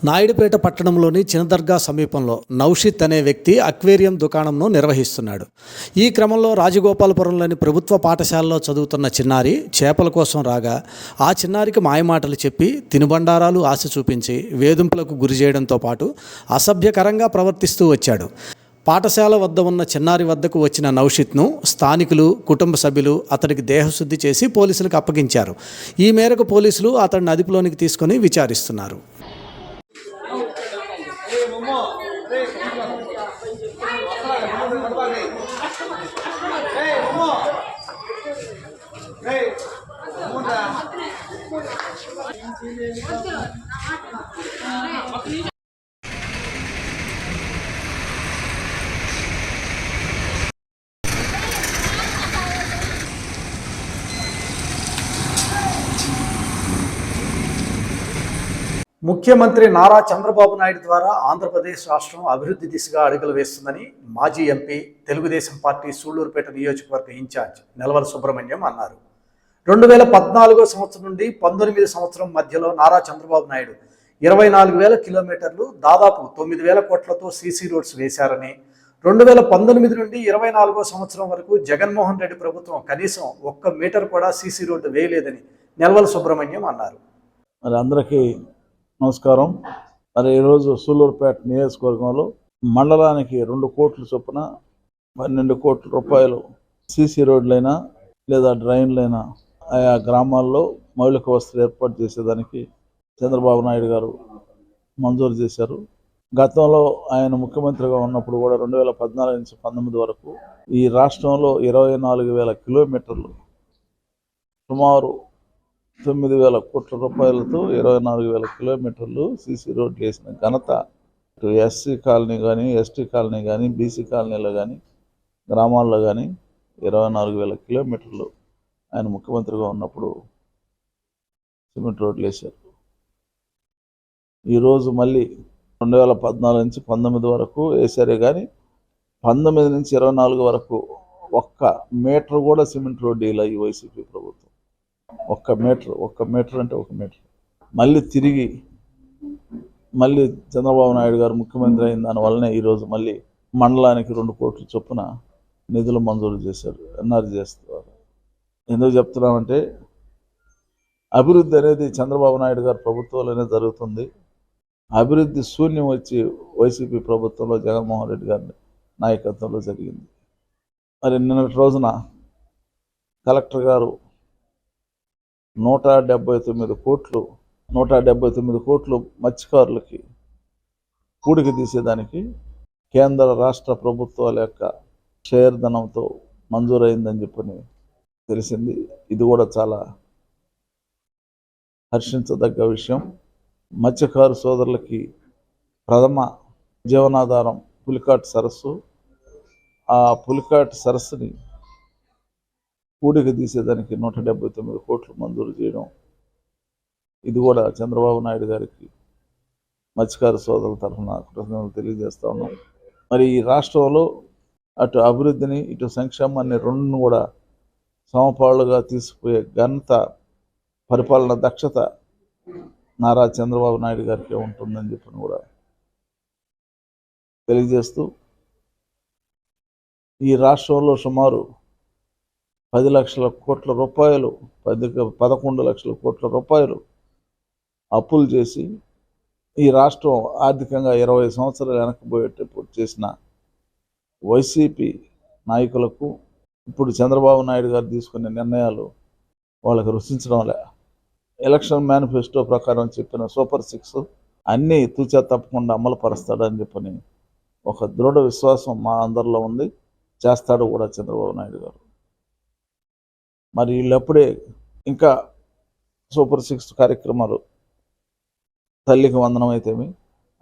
Speaker 2: నాయుడుపేట పట్టణంలోని చిన్నదర్గా సమీపంలో నౌషిత్ అనే వ్యక్తి అక్వేరియం దుకాణంను నిర్వహిస్తున్నాడు. ఈ క్రమంలో రాజగోపాలపురంలోని ప్రభుత్వ పాఠశాలలో చదువుతున్న చిన్నారి చేపల కోసం రాగా ఆ చిన్నారికి మాయమాటలు చెప్పి తినుబండారాలు ఆశ చూపించి వేధింపులకు గురి చేయడంతో పాటు అసభ్యకరంగా ప్రవర్తిస్తూ వచ్చాడు. పాఠశాల వద్ద ఉన్న చిన్నారి వద్దకు వచ్చిన నౌషిత్ను స్థానికులు, కుటుంబ సభ్యులు అతడికి దేహశుద్ధి చేసి పోలీసులకు అప్పగించారు. ఈ మేరకు పోలీసులు అతడిని అదుపులోనికి తీసుకొని విచారిస్తున్నారు.
Speaker 1: ముఖ్యమంత్రి నారా చంద్రబాబు నాయుడు ద్వారా ఆంధ్రప్రదేశ్ రాష్ట్రం అభివృద్ధి దిశగా అడుగులు వేస్తుందని మాజీ ఎంపీ, తెలుగుదేశం పార్టీ సూళ్లూరుపేట నియోజకవర్గ ఇన్ఛార్జ్ నెలవల సుబ్రహ్మణ్యం అన్నారు. 2014 సంవత్సరం నుండి 19 సంవత్సరం మధ్యలో నారా చంద్రబాబు నాయుడు 24,000 కిలోమీటర్లు, దాదాపు 9,000 కోట్లతో సీసీ రోడ్స్ వేశారని, 2019 నుండి 24 సంవత్సరం వరకు జగన్మోహన్ రెడ్డి ప్రభుత్వం కనీసం 1 మీటర్ కూడా సీసీ రోడ్డు వేయలేదని నెలవల సుబ్రహ్మణ్యం అన్నారు.
Speaker 6: మరి అందరికీ నమస్కారం. మరి ఈరోజు సూళ్లూరుపేట నియోజకవర్గంలో మండలానికి 2 కోట్ల చొప్పున 12 కోట్ల రూపాయలు సీసీ రోడ్లైనా లేదా డ్రైన్లైనా ఆయా గ్రామాల్లో మౌలిక వసతులు ఏర్పాటు చేసేదానికి చంద్రబాబు నాయుడు గారు మంజూరు చేశారు. గతంలో ఆయన ముఖ్యమంత్రిగా ఉన్నప్పుడు కూడా 2014 నుంచి 19 వరకు ఈ రాష్ట్రంలో 24,000 కిలోమీటర్లు సుమారు 9,000 కోట్ల రూపాయలతో 24,000 కిలోమీటర్లు సీసీ రోడ్లు వేసిన ఘనత ఇటు ఎస్సీ కాలనీ కానీ, ఎస్టీ కాలనీ కానీ, బీసీ కాలనీలో కానీ, గ్రామాల్లో కానీ 24,000 కిలోమీటర్లు ఆయన ముఖ్యమంత్రిగా ఉన్నప్పుడు సిమెంట్ రోడ్లు వేశారు. ఈరోజు మళ్ళీ 2014 నుంచి 19 వరకు వేశారే కానీ 19 నుంచి 24 వరకు ఒక్క మీటర్ కూడా సిమెంట్ రోడ్డు ఇలా ఈ వైసీపీ ప్రభుత్వం. ఒక్క మీటర్ అంటే 1 మీటర్. మళ్ళీ తిరిగి చంద్రబాబు నాయుడు గారు ముఖ్యమంత్రి అయిన దానివల్లనే ఈరోజు మళ్ళీ మండలానికి 2 కోట్ల చొప్పున నిధులు మంజూరు చేశారు. ఎన్ఆర్ చేస్తున్నారు. ఎందుకు చెప్తున్నామంటే అభివృద్ధి అనేది చంద్రబాబు నాయుడు గారి ప్రభుత్వంలోనే జరుగుతుంది. అభివృద్ధి శూన్యం వచ్చి వైసీపీ ప్రభుత్వంలో జగన్మోహన్ రెడ్డి గారి నాయకత్వంలో జరిగింది. మరి నిన్నటి రోజున కలెక్టర్ గారు 179 కోట్లు మత్స్యకారులకి కూడికి తీసేదానికి కేంద్ర రాష్ట్ర ప్రభుత్వాల యొక్క షేర్ ధనంతో మంజూరైందని చెప్పని తెలిసింది. ఇది కూడా చాలా హర్షించదగ్గ విషయం. మత్స్యకారు సోదరులకి ప్రథమ జీవనాధారం పులికాట్ సరస్సు. ఆ పులికాట్ సరస్సుని కూడికి తీసేదానికి 179 కోట్లు మంజూరు చేయడం, ఇది కూడా చంద్రబాబు నాయుడు గారికి మత్స్యకారు సోదరుల తరఫున కృతజ్ఞతలు తెలియజేస్తా ఉన్నాం. మరి ఈ రాష్ట్రంలో అటు అభివృద్ధిని ఇటు సంక్షేమాన్ని రెండును కూడా సమపాళ్ళుగా తీసుకుపోయే ఘనత, పరిపాలన దక్షత నారా చంద్రబాబు నాయుడు గారికి ఉంటుందని చెప్పి కూడా తెలియజేస్తూ, ఈ రాష్ట్రంలో సుమారు 10 లక్షల కోట్ల రూపాయలు 11 లక్షల కోట్ల రూపాయలు అప్పులు చేసి ఈ రాష్ట్రం ఆర్థికంగా 20 సంవత్సరాలు వెనక్కిపోయేటప్పుడు చేసిన వైసీపీ నాయకులకు ఇప్పుడు చంద్రబాబు నాయుడు గారు తీసుకునే నిర్ణయాలు వాళ్ళకి రుచించడం లే. ఎలక్షన్ మేనిఫెస్టో ప్రకారం చెప్పిన సూపర్ 6 అన్నీ తూచా తప్పకుండా అమలు పరుస్తాడని చెప్పని ఒక దృఢ విశ్వాసం మా అందరిలో ఉంది. చేస్తాడు కూడా చంద్రబాబు నాయుడు గారు. మరి వీళ్ళప్పుడే ఇంకా సూపర్ 6 కార్యక్రమాలు, తల్లికి వందనం అయితేమి,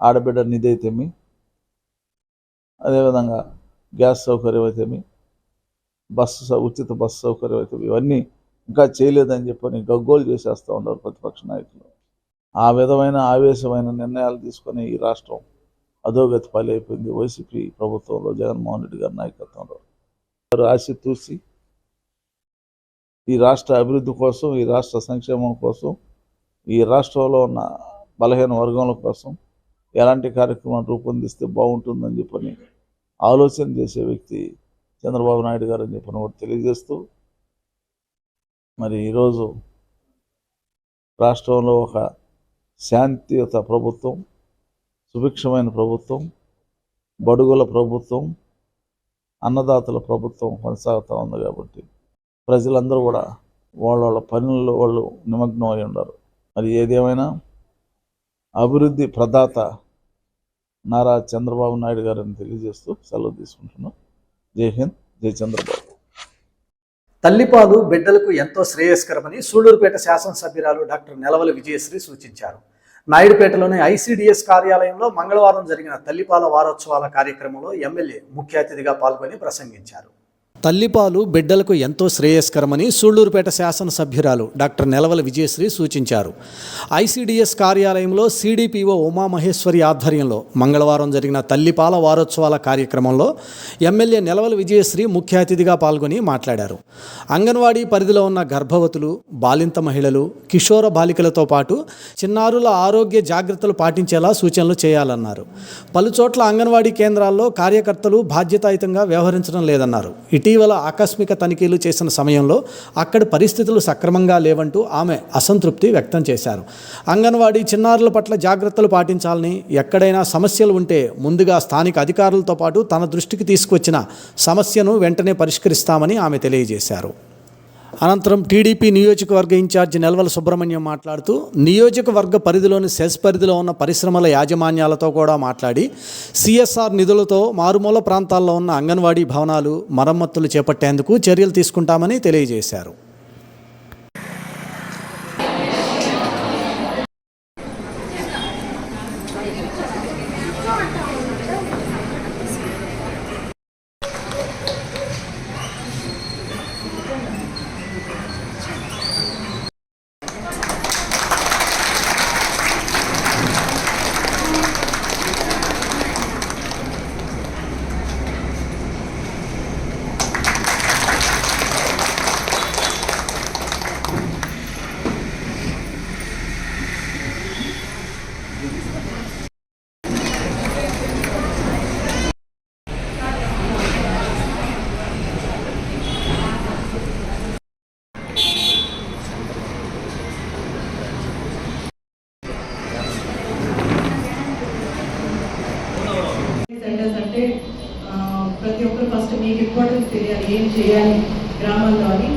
Speaker 6: ఆడబిడ్డ నిధి అయితేమి, అదేవిధంగా గ్యాస్ సౌకర్యం అయితేమి, ఉచిత బస్సు సౌకర్యం అయితేమి, ఇవన్నీ ఇంకా చేయలేదని చెప్పని గగ్గోలు చేసేస్తూ ఉన్నారు ప్రతిపక్ష నాయకులు. ఆ విధమైన ఆవేశమైన నిర్ణయాలు తీసుకొని ఈ రాష్ట్రం అధోగతి పాలైపోయింది వైసీపీ ప్రభుత్వంలో, జగన్మోహన్ రెడ్డి గారి నాయకత్వంలో. ఆశ తూసి ఈ రాష్ట్ర అభివృద్ధి కోసం, ఈ రాష్ట్ర సంక్షేమం కోసం, ఈ రాష్ట్రంలో ఉన్న బలహీన వర్గంల కోసం ఎలాంటి కార్యక్రమాలు రూపొందిస్తే బాగుంటుందని చెప్పని ఆలోచన చేసే వ్యక్తి చంద్రబాబు నాయుడు గారు అని చెప్పని కూడా తెలియజేస్తూ, మరి ఈరోజు రాష్ట్రంలో ఒక శాంతియుత ప్రభుత్వం, సుభిక్షమైన ప్రభుత్వం, బడుగుల ప్రభుత్వం, అన్నదాతల ప్రభుత్వం కొనసాగుతూ ఉంది. కాబట్టి ప్రజలందరూ కూడా వాళ్ళ పనుల్లో వాళ్ళు నిమగ్నం అయి ఉన్నారు. మరి ఏదేమైనా అభివృద్ధి ప్రదాత నారా చంద్రబాబు నాయుడు గారిని తెలియజేస్తూ సెలవు తీసుకుంటున్నాం. జై హింద్, జై చంద్రబాబు.
Speaker 1: తల్లిపాలు బిడ్డలకు ఎంతో శ్రేయస్కరమని సూళ్లూరుపేట శాసనసభ్యురాలు డాక్టర్ నెలవల విజయశ్రీ సూచించారు. నాయుడుపేటలోని ఐసిడిఎస్ కార్యాలయంలో మంగళవారం జరిగిన తల్లిపాల వారోత్సవాల కార్యక్రమంలో ఎమ్మెల్యే ముఖ్య అతిథిగా పాల్గొని ప్రసంగించారు.
Speaker 2: తల్లిపాలు బిడ్డలకు ఎంతో శ్రేయస్కరమని సూళ్లూరుపేట శాసనసభ్యురాలు డాక్టర్ నెలవల విజయశ్రీ సూచించారు. ఐసిడిఎస్ కార్యాలయంలో సిడిపిఓ ఉమామహేశ్వరి ఆధ్వర్యంలో మంగళవారం జరిగిన తల్లిపాల వారోత్సవాల కార్యక్రమంలో ఎమ్మెల్యే నెలవల విజయశ్రీ ముఖ్య అతిథిగా పాల్గొని మాట్లాడారు. అంగన్వాడీ పరిధిలో ఉన్న గర్భవతులు, బాలింత మహిళలు, కిషోర బాలికలతో పాటు చిన్నారుల ఆరోగ్య జాగ్రత్తలు పాటించేలా సూచనలు చేయాలన్నారు. పలుచోట్ల అంగన్వాడీ కేంద్రాల్లో కార్యకర్తలు బాధ్యతాయుతంగా వ్యవహరించడం లేదన్నారు. ఇటీవల ఆకస్మిక తనిఖీలు చేసిన సమయంలో అక్కడి పరిస్థితులు సక్రమంగా లేవంటూ ఆమె అసంతృప్తి వ్యక్తం చేశారు. అంగన్వాడీ చిన్నారుల పట్ల జాగ్రత్తలు పాటించాలని, ఎక్కడైనా సమస్యలు ఉంటే ముందుగా స్థానిక అధికారులతో పాటు తన దృష్టికి తీసుకువచ్చిన సమస్యను వెంటనే పరిష్కరిస్తామని ఆమె తెలియజేశారు. అనంతరం టీడీపీ నియోజకవర్గ ఇన్ఛార్జి నెలవల సుబ్రహ్మణ్యం మాట్లాడుతూ నియోజకవర్గ పరిధిలోని సెస్ పరిధిలో ఉన్న పరిశ్రమల యాజమాన్యాలతో కూడా మాట్లాడి సిఎస్ఆర్ నిధులతో మారుమూల ప్రాంతాల్లో ఉన్న అంగన్వాడీ భవనాలు మరమ్మతులు చేపట్టేందుకు చర్యలు తీసుకుంటామని తెలియజేశారు.
Speaker 3: సెంటర్స్ అంటే ప్రతి ఒక్కరు ఫస్ట్ మీకు ఇంపార్టెన్స్ తెలియాలి, ఏం చేయాలి గ్రామాల్లో అని.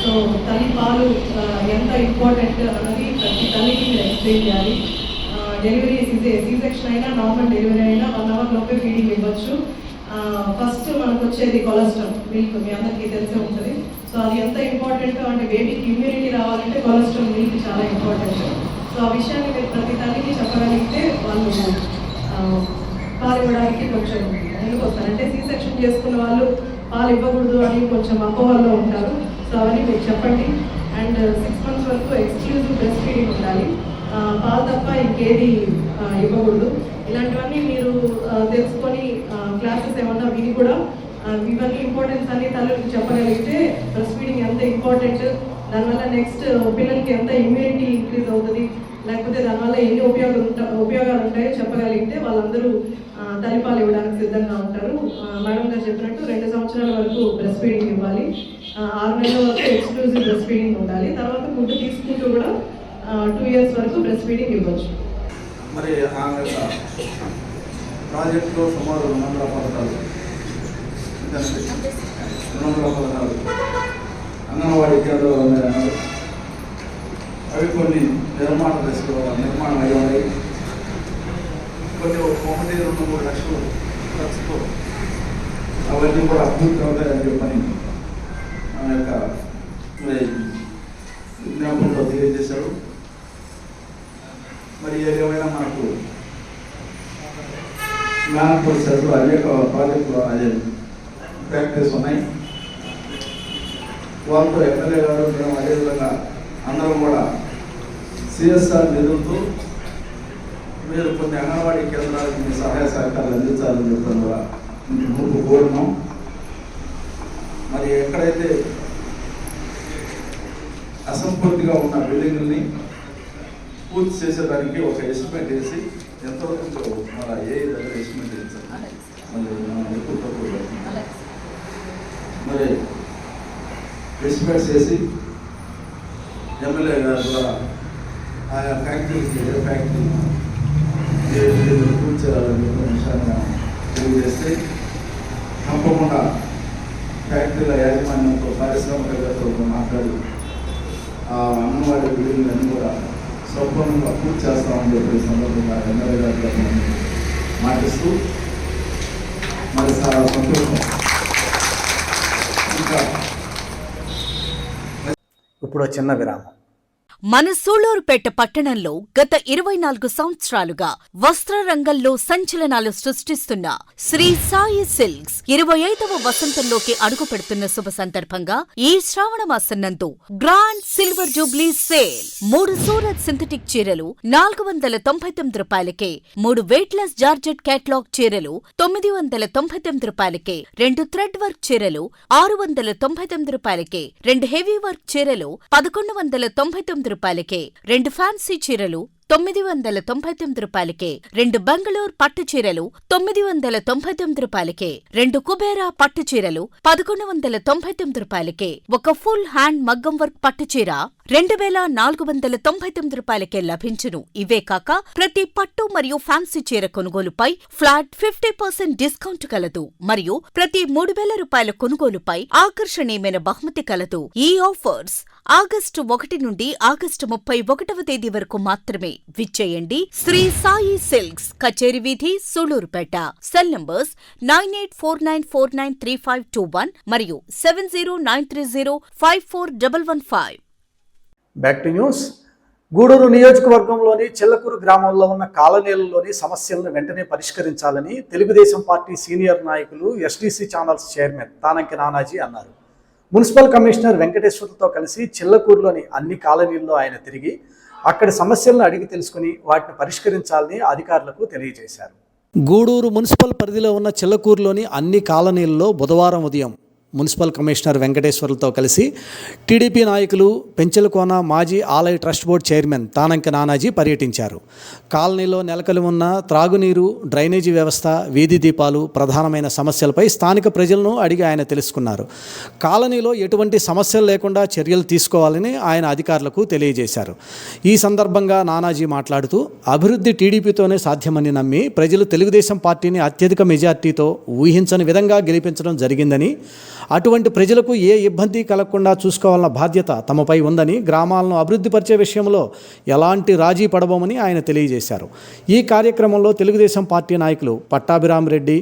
Speaker 3: సో తల్లి పాలు ఎంత ఇంపార్టెంట్ అన్నది ప్రతి తల్లికి మీరు ఎక్స్ప్లెయిన్ చేయాలి. డెలివరీ సి సెక్షన్ అయినా నార్మల్ డెలివరీ అయినా 1 hour లోపే ఫీడింగ్ ఇవ్వచ్చు. ఫస్ట్ మనకు వచ్చేది కొలెస్ట్రాల్, మిల్క్ మీ అందరికీ తెలిసే ఉంటుంది. సో అది ఎంత ఇంపార్టెంట్ అంటే బేబీకి ఇమ్యూనిటీ రావాలంటే కొలెస్ట్రాల్ మిల్క్ చాలా ఇంపార్టెంట్. సో ఆ విషయాన్ని మీరు ప్రతి తల్లికి చెప్పగలిగితే వాళ్ళు పాలు ఇవ్వడానికి కొంచెం ముందుకు వస్తారు. అంటే సి సెక్షన్ చేసుకున్న వాళ్ళు పాలు ఇవ్వకూడదు అని కొంచెం అపోహల్లో ఉంటారు. సో అవన్నీ మీరు చెప్పండి. అండ్ 6 months వరకు ఎక్స్క్లూజివ్ బ్రెస్ట్ ఫీడింగ్ ఉండాలి, పాలు తప్ప ఇంకేది ఇవ్వకూడదు. ఇలాంటివన్నీ మీరు తెలుసుకొని క్లాసెస్ ఏమన్నా విని కూడా ఇవన్నీ ఇంపార్టెన్స్ అన్ని తల్లులకు చెప్పగలిగితే బ్రెస్ట్ ఫీడింగ్ ఎంత ఇంపార్టెంట్, దానివల్ల నెక్స్ట్ పిల్లలకి ఎంత ఇమ్యూనిటీ ఇంక్రీజ్ అవుతుంది, లేకపోతే దానివల్ల ఎన్ని ఉపయోగాలు ఉంటాయో చెప్పగలిగితే వాళ్ళందరూ తల్లిపాలు ఇవ్వడానికి సిద్ధంగా ఉంటారు. మేడం గారు చెప్పినట్టు 2 సంవత్సరాల వరకు బ్రెస్ట్ ఫీడింగ్ ఇవ్వాలి, 6 నెలల వరకు ఎక్స్క్లూజివ్ బ్రెస్ట్ ఫీడింగ్ ఉండాలి. తర్వాత ఫుడ్ తీసుకుంటూ కూడా 2 years వరకు బ్రెస్ట్ ఫీడింగ్ ఇవ్వచ్చు.
Speaker 10: మరి ఆ యొక్క ప్రాజెక్టులో సుమారు 200 పథకాలు, 200 పథకాలు అంగన్వాడీ కేంద్రాలు ఉన్నాయన్నారు. అవి కొన్ని నిర్మాణం అయ్యాయి. కొన్ని 1-2-3 లక్షలు ఖర్చుతో అవన్నీ కూడా అభివృద్ధి అవుతాయని చెప్పని ఆ యొక్క విజ్ఞాపనలో తెలియజేశాడు. మరి ఏదేమైనా మనకు జ్ఞాన పరిషత్తులు అనేక ప్రాజెక్టులు ప్రాక్టీస్ ఉన్నాయి. వాళ్ళతో ఎమ్మెల్యే గారు మేము అదేవిధంగా అందరం కూడా సిఎస్ఆర్ నిధులతో మీరు కొన్ని అంగన్వాడీ కేంద్రాలకు మీ సహాయ సహకారాలు అందించాలని చెప్పడం కూడా ముందు కోరినాం. మరి ఎక్కడైతే అసంపూర్తిగా ఉన్న బిల్డింగుల్ని పూర్తి చేసేదానికి ఒక ఎస్టిమేట్ వేసి ఎంతవరకు మన ఏ దగ్గర ఎస్టిమేట్ వేసాం మళ్ళీ మనం ఎక్కువ తక్కువ మరి ఎస్టిమేట్స్ వేసి ఎమ్మెల్యే గారి ద్వారా ఆయా ఫ్యాక్టరీకి ఏ ఫ్యాక్టరీ పూర్తి చేయాలని విషయాన్ని తెలియజేస్తే తప్పకుండా ఫ్యాక్టరీల యాజమాన్యంతో పారిశ్రామికవేత్తలతో మాట్లాడి ఆ అంగన్వాడీ బిల్డింగ్ అన్ని కూడా సంపూర్ణంగా పూర్తి చేస్తామని చెప్పే సందర్భంగా ఎమ్మెల్యే గారు మాటిస్తూ మరి చాలా సంతోషం. ఇంకా
Speaker 1: ఇప్పుడు చిన్న విరామం.
Speaker 11: మన సూళ్లూరుపేట పట్టణంలో గత 24 సంవత్సరాలుగా వస్త్ర రంగంలో సంచలనాలు సృష్టిస్తున్న శ్రీ సాయి సిల్క్స్ 25వ వసంతంలోకి అడుగు పెడుతున్న శుభ సందర్భంగా ఈ శ్రావణ మాసం నందు grand silver Jubilee sale 3 Surat synthetic చీరలు 499 రూపాయలకే, 3 వెయిట్లెస్ జార్జెట్ కేటలాగ్ చీరలు 999 రూపాయలకే, 2 థ్రెడ్ వర్క్ చీరలు 699 రూపాయలకే, 2 హెవీ వర్క్ చీరలు 1199 రూపాయలకే, 2 ఫ్యాన్సీ చీరలు 999 రూపాయలకే, 2 బెంగళూరు పట్టు చీరలు 999 రూపాయలకే, 2 కుబేరా పట్టు చీరలు 1199 రూపాయలకే, ఒక ఫుల్ హ్యాండ్ మగ్గం వర్క్ పట్టు చీర 2499 రూపాయలకే లభించును. ఇవే కాక ప్రతి పట్టు మరియు ఫ్యాన్సీ చీర కొనుగోలుపై ఫ్లాట్ 50% డిస్కౌంట్ కలదు మరియు ప్రతి 3000 రూపాయల కొనుగోలుపై ఆకర్షణీయమైన బహుమతి కలదు. ఈ ఆఫర్స్ ఆగస్టు 1 నుండి ఆగస్టు 31వ తేదీ వరకు మాత్రమే. విచ్చేయండి శ్రీ సాయి సిల్క్స్, కచేరి వీధి, సూళూరుపేట. సెల్ నంబర్స్ 9849493521 మరియు 7093054115.
Speaker 1: Back to news. గూడూరు నియోజకవర్గంలోని చిల్లకూరు గ్రామంలో ఉన్న కాలనీలలోని సమస్యలను వెంటనే పరిష్కరించాలని తెలుగుదేశం పార్టీ సీనియర్ నాయకులు ఎస్టీసీ ఛానల్స్ చైర్మన్ తానంకి నానాజీ అన్నారు. మున్సిపల్ కమిషనర్ వెంకటేశ్వర్తో కలిసి చిల్లకూరులోని అన్ని కాలనీల్లో ఆయన తిరిగి అక్కడి సమస్యలను అడిగి తెలుసుకుని వాటిని పరిష్కరించాలని అధికారులకు తెలియజేశారు.
Speaker 2: గూడూరు మున్సిపల్ పరిధిలో ఉన్న చిల్లకూరులోని అన్ని కాలనీల్లో బుధవారం ఉదయం మున్సిపల్ కమిషనర్ వెంకటేశ్వర్లతో కలిసి టీడీపీ నాయకులు, పెంచలకోన మాజీ ఆలయ ట్రస్ట్ బోర్డు చైర్మన్ తానంకి నానాజీ పర్యటించారు. కాలనీలో నెలకొని ఉన్న త్రాగునీరు, డ్రైనేజీ వ్యవస్థ, వీధి దీపాలు ప్రధానమైన సమస్యలపై స్థానిక ప్రజలను అడిగి ఆయన తెలుసుకున్నారు. కాలనీలో ఎటువంటి సమస్యలు లేకుండా చర్యలు తీసుకోవాలని ఆయన అధికారులకు తెలియజేశారు. ఈ సందర్భంగా నానాజీ మాట్లాడుతూ అభివృద్ధి టీడీపీతోనే సాధ్యమని నమ్మి ప్రజలు తెలుగుదేశం పార్టీని అత్యధిక మెజార్టీతో ఊహించని విధంగా గెలిపించడం జరిగిందని, అటువంటి ప్రజలకు ఏ ఇబ్బంది కలగకుండా చూసుకోవాలన్న బాధ్యత తమపై ఉందని, గ్రామాలను అభివృద్ధిపరిచే విషయంలో ఎలాంటి రాజీ పడబోమని ఆయన తెలియజేశారు. ఈ కార్యక్రమంలో తెలుగుదేశం పార్టీ నాయకులు పట్టాభిరామరెడ్డి,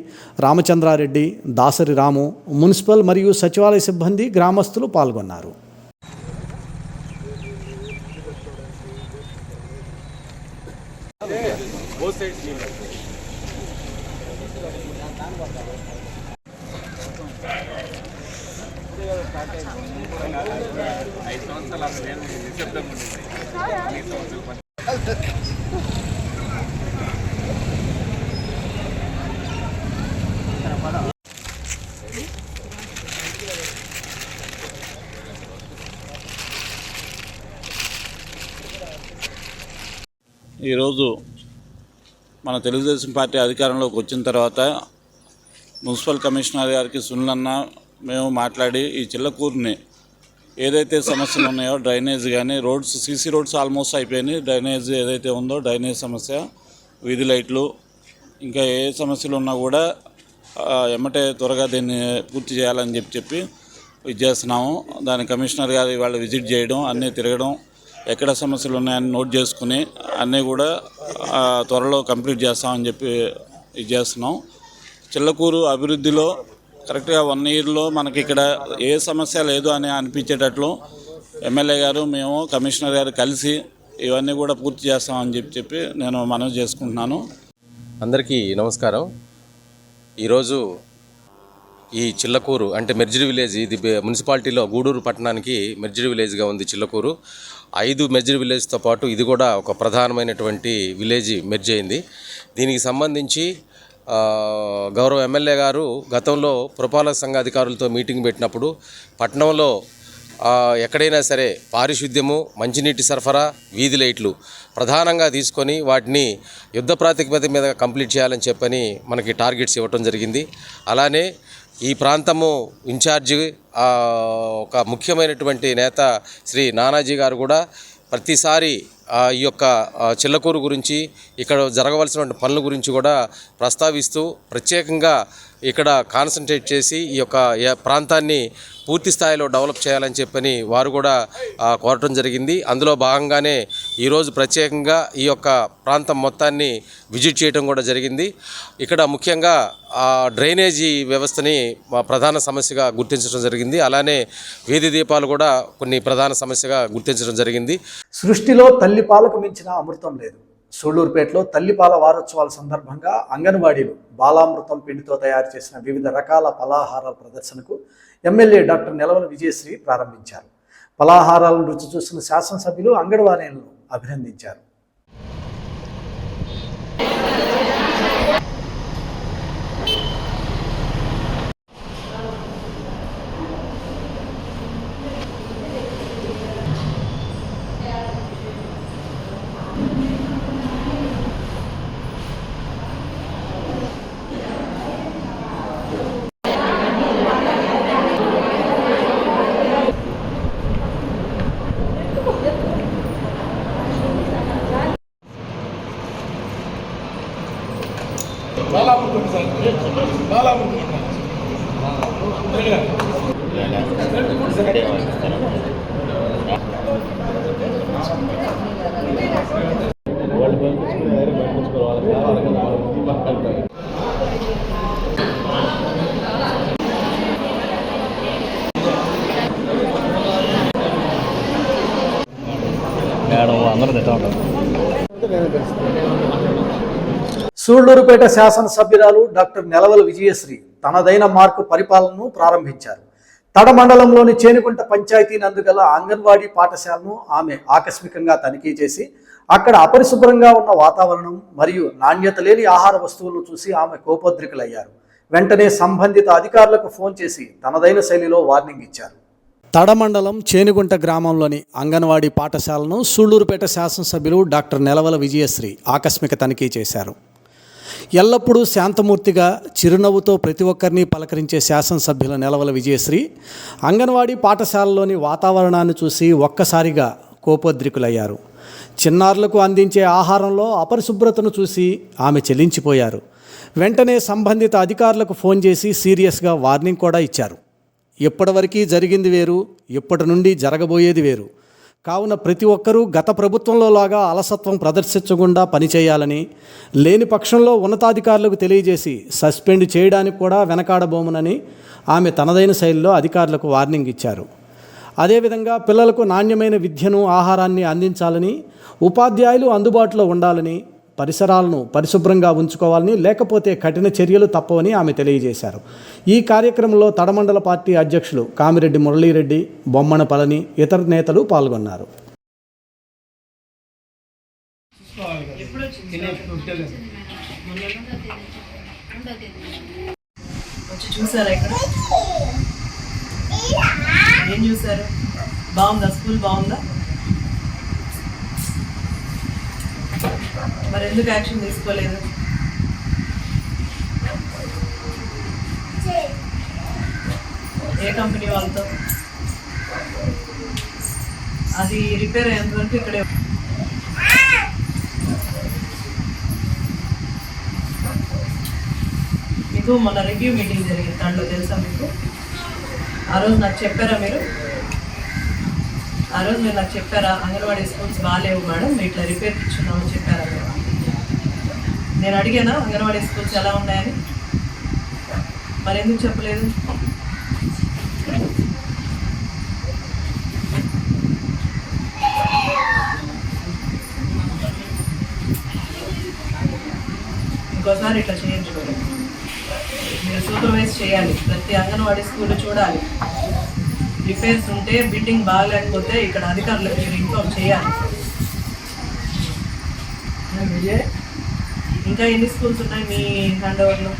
Speaker 2: రామచంద్రారెడ్డి, దాసరి రాము, మున్సిపల్ మరియు సచివాలయ సిబ్బంది, గ్రామస్తులు పాల్గొన్నారు.
Speaker 7: ఈరోజు మన తెలుగుదేశం పార్టీ అధికారంలోకి వచ్చిన తర్వాత మున్సిపల్ కమిషనర్ గారికి సునీలన్న మేము మాట్లాడి ఈ చిల్లకూరుని ఏదైతే సమస్యలు ఉన్నాయో డ్రైనేజ్ కానీ రోడ్స్, సీసీ రోడ్స్ ఆల్మోస్ట్ అయిపోయినాయి. డ్రైనేజ్ ఏదైతే ఉందో డ్రైనేజ్ సమస్య, వీధి లైట్లు, ఇంకా ఏ సమస్యలు ఉన్నా కూడా ఎమ్మటే త్వరగా దీన్ని పూర్తి చేయాలని చెప్పి ఇది చేస్తున్నాము. దాని కమిషనర్ గారు ఇవాళ విజిట్ చేయడం, అన్నీ తిరగడం, ఎక్కడ సమస్యలు ఉన్నాయని నోట్ చేసుకుని అన్నీ కూడా త్వరలో కంప్లీట్ చేస్తామని చెప్పి ఇది చేస్తున్నాం. చిల్లకూరు అభివృద్ధిలో కరెక్ట్గా 1 ఇయర్లో మనకి ఇక్కడ ఏ సమస్య లేదు అని అనిపించేటట్లు ఎమ్మెల్యే గారు, మేము కమిషనర్ గారు కలిసి ఇవన్నీ కూడా పూర్తి చేస్తామని చెప్పి నేను మనవి చేసుకుంటున్నాను.
Speaker 12: అందరికీ నమస్కారం. ఈరోజు ఈ చిల్లకూరు అంటే మెర్జ్డ్ విలేజ్, ఇది మున్సిపాలిటీలో గూడూరు పట్టణానికి మెర్జ్డ్ విలేజ్గా ఉంది చిల్లకూరు. 5 మెర్జ్డ్ విలేజ్తో పాటు ఇది కూడా ఒక ప్రధానమైనటువంటి విలేజ్ మెర్జ్ అయింది. దీనికి సంబంధించి గౌరవ ఎమ్మెల్యే గారు గతంలో పురపాలక సంఘ అధికారులతో మీటింగ్ పెట్టినప్పుడు పట్టణంలో ఎక్కడైనా సరే పారిశుద్ధ్యము, మంచినీటి సరఫరా, వీధి లైట్లు ప్రధానంగా తీసుకొని వాటిని యుద్ధ ప్రాతిపదిక మీద కంప్లీట్ చేయాలని చెప్పని మనకి టార్గెట్స్ ఇవ్వటం జరిగింది. అలానే ఈ ప్రాంతము ఇన్ఛార్జి ఒక ముఖ్యమైనటువంటి నేత శ్రీ నానాజీ గారు కూడా ప్రతిసారి ఈ యొక్క చిల్లకూరు గురించి, ఇక్కడ జరగవలసిన పనుల గురించి కూడా ప్రస్తావిస్తూ ప్రత్యేకంగా ఇక్కడ కాన్సన్ట్రేట్ చేసి ఈ యొక్క ప్రాంతాన్ని పూర్తి స్థాయిలో డెవలప్ చేయాలని చెప్పని వారు కూడా కోరటం జరిగింది. అందులో భాగంగానే ఈరోజు ప్రత్యేకంగా ఈ యొక్క ప్రాంతం మొత్తాన్ని విజిట్ చేయడం కూడా జరిగింది. ఇక్కడ ముఖ్యంగా డ్రైనేజీ వ్యవస్థని ప్రధాన సమస్యగా గుర్తించడం జరిగింది. అలానే వీధి దీపాలు కూడా కొన్ని ప్రధాన సమస్యగా గుర్తించడం జరిగింది.
Speaker 1: సృష్టిలో తల్లిపాలకు మించిన అమృతం లేదు. సూళ్లూరుపేటలో తల్లిపాల వారోత్సవాల సందర్భంగా అంగన్వాడీలు బాలామృతం పిండితో తయారు చేసిన వివిధ రకాల పలాహారాల ప్రదర్శనకు ఎమ్మెల్యే డాక్టర్ నెలవల విజయశ్రీ ప్రారంభించారు. పలాహారాలను రుచి చూసిన శాసనసభ్యులు అంగన్వాడీలను అభినందించారు. సూళ్లూరుపేట శాసనసభ్యురాలు డాక్టర్ నెలవల విజయశ్రీ తనదైన మార్కు పరిపాలనను ప్రారంభించారు. తడ మండలంలోని చేనుకుంట పంచాయతీ నందుగల అంగన్వాడీ పాఠశాలను ఆమె ఆకస్మికంగా తనిఖీ చేసి అక్కడ అపరిశుభ్రంగా ఉన్న వాతావరణం మరియు నాణ్యత లేని ఆహార వస్తువులను చూసి ఆమె కోపోద్రికులయ్యారు. వెంటనే సంబంధిత అధికారులకు ఫోన్ చేసి తనదైన శైలిలో వార్నింగ్ ఇచ్చారు.
Speaker 2: తడమండలం చేనుగుంట గ్రామంలోని అంగన్వాడీ పాఠశాలను సూళ్లూరుపేట శాసనసభ్యులు డాక్టర్ నెలవల విజయశ్రీ ఆకస్మిక తనిఖీ చేశారు. ఎల్లప్పుడూ శాంతమూర్తిగా చిరునవ్వుతో ప్రతి ఒక్కరిని పలకరించే శాసనసభ్యుల నెలవల విజయశ్రీ అంగన్వాడీ పాఠశాలలోని వాతావరణాన్ని చూసి ఒక్కసారిగా కోపోద్రికులయ్యారు. చిన్నారులకు అందించే ఆహారంలో అపరిశుభ్రతను చూసి ఆమె చెల్లించిపోయారు. వెంటనే సంబంధిత అధికారులకు ఫోన్ చేసి సీరియస్గా వార్నింగ్ కూడా ఇచ్చారు. ఇప్పటివరకు జరిగింది వేరు, ఇప్పటి నుండి జరగబోయేది వేరు. కావున ప్రతి ఒక్కరూ గత ప్రభుత్వంలో లాగా అలసత్వం ప్రదర్శించకుండా పనిచేయాలని, లేని పక్షంలో ఉన్నతాధికారులకు తెలియజేసి సస్పెండ్ చేయడానికి కూడా వెనకాడబోమునని ఆమె తనదైన శైలిలో అధికారులకు వార్నింగ్ ఇచ్చారు. అదేవిధంగా పిల్లలకు నాణ్యమైన విద్యను, ఆహారాన్ని అందించాలని, ఉపాధ్యాయులు అందుబాటులో ఉండాలని, పరిసరాలను పరిశుభ్రంగా ఉంచుకోవాలని, లేకపోతే కఠిన చర్యలు తప్పవని ఆమె తెలియజేశారు. ఈ కార్యక్రమంలో తడమండల పార్టీ అధ్యక్షులు కామిరెడ్డి మురళీరెడ్డి, బొమ్మన పళని, ఇతర నేతలు పాల్గొన్నారు.
Speaker 3: చూసారా ఇక్కడ ఏం చూసారు? బాగుందా? స్కూల్ బాగుందా? మరి ఎందుకు యాక్షన్ తీసుకోలేదు? ఏ కంపెనీ వాళ్ళతో? అది రిపేర్ అయ్యేంత వరకు ఇక్కడే. మీకు మొన్న రివ్యూ మీటింగ్ జరిగింది, దాంట్లో తెలుసా మీకు? ఆ రోజు నాకు చెప్పారా మీరు? ఆ రోజు మీరు నాకు చెప్పారా అంగన్వాడీ స్కూల్స్ బాగాలేవు మేడం, మీరు ఇట్లా రిపేర్ ఇచ్చున్నామని చెప్పారా? నేను అడిగానా అంగన్వాడీ స్కూల్స్ ఎలా ఉన్నాయని? మరి ఎందుకు చెప్పలేదు? ఇంకోసారి ఇట్లా చేయించుకోండి. మీరు సూపర్వైజ్ చేయాలి, ప్రతి అంగన్వాడీ స్కూల్ చూడాలి. రిపేర్స్ ఉంటే, బిల్డింగ్ బాగలేకపోతే ఇక్కడ అధికారులకు మీరు ఇన్ఫార్మ్ చేయాలి. ఇంకా ఎన్ని స్కూల్స్ ఉన్నాయి మీ హ్యాండ్ ఓవర్లో?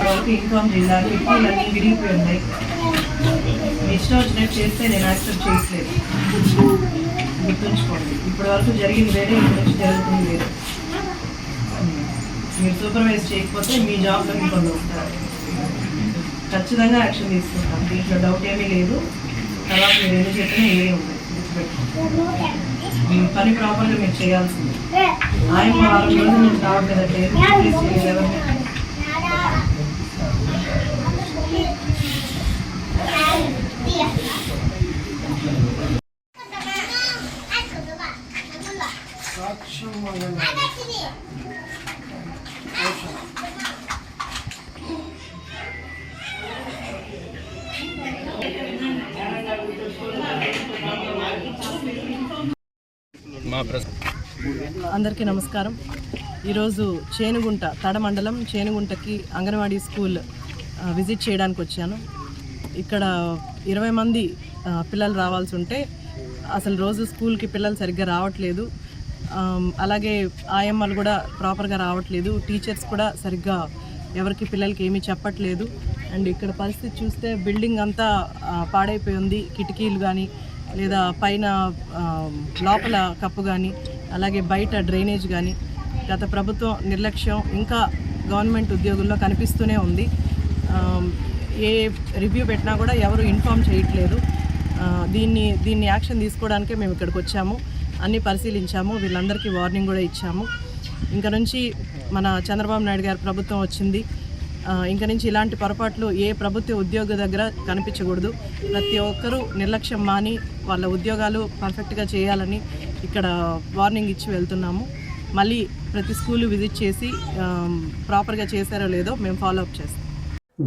Speaker 3: వాళ్ళకి ఇన్ఫార్మ్ చేయాలి. ఇప్పులన్నీ విరిగిపోయి ఉన్నాయి. ఇష్టం వచ్చినట్టు చేస్తే నేను యాక్సెప్ట్ చేయట్లేదు, గుర్తుంచుకోండి. ఇప్పటి వరకు జరిగింది వేరే, ఇప్పటి నుంచి జరుగుతుంది వేరే. మీరు సూపర్వైజ్ చేయకపోతే మీ జాబ్లో ఇంకొంత వస్తారు. ఖచ్చితంగా యాక్షన్ తీసుకుంటాం, దీంట్లో డౌట్ ఏమీ లేదు. తర్వాత మీరు ఎన్ని చెప్పినా ఏమీ ఉంది, మీ పని ప్రాపర్గా మీరు చేయాల్సింది. ఆయన 6 రోజుల నుంచి రావట్లేదంటే ఎవరిని? అందరికీ నమస్కారం. ఈరోజు చేనుగుంట తడ మండలం చేనుగుంటకి అంగన్వాడీ స్కూల్ విజిట్ చేయడానికి వచ్చాను. ఇక్కడ 20 మంది పిల్లలు రావాల్సి ఉంటే అసలు రోజు స్కూల్కి పిల్లలు సరిగ్గా రావట్లేదు. అలాగే ఆయమ్మలు కూడా ప్రాపర్గా రావట్లేదు. టీచర్స్ కూడా సరిగ్గా ఎవరికి పిల్లలకి ఏమీ చెప్పట్లేదు. అండ్ ఇక్కడ పరిస్థితి చూస్తే బిల్డింగ్ అంతా పాడైపోయి ఉంది. కిటికీలు కానీ లేదా పైన లోపల కప్పు కానీ అలాగే బయట డ్రైనేజ్ కానీ గత ప్రభుత్వం నిర్లక్ష్యం ఇంకా గవర్నమెంట్ ఉద్యోగుల్లో కనిపిస్తూనే ఉంది. ఏ రివ్యూ పెట్టినా కూడా ఎవరు ఇన్ఫార్మ్ చేయట్లేదు. దీన్ని యాక్షన్ తీసుకోవడానికే మేము ఇక్కడికి వచ్చాము. అన్నీ పరిశీలించాము, వీళ్ళందరికీ వార్నింగ్ కూడా ఇచ్చాము. ఇంక నుంచి మన చంద్రబాబు నాయుడు గారి ప్రభుత్వం వచ్చింది. ఇంక నుంచి ఇలాంటి పొరపాట్లు ఏ ప్రభుత్వ ఉద్యోగి దగ్గర కనిపించకూడదు. ప్రతి ఒక్కరూ నిర్లక్ష్యం మాని వాళ్ళ ఉద్యోగాలు పర్ఫెక్ట్గా చేయాలని ఇక్కడ వార్నింగ్ ఇచ్చి వెళ్తున్నాము. మళ్ళీ ప్రతి స్కూలు విజిట్ చేసి ప్రాపర్గా చేశారో లేదో మేము ఫాలో అప్ చేస్తాం.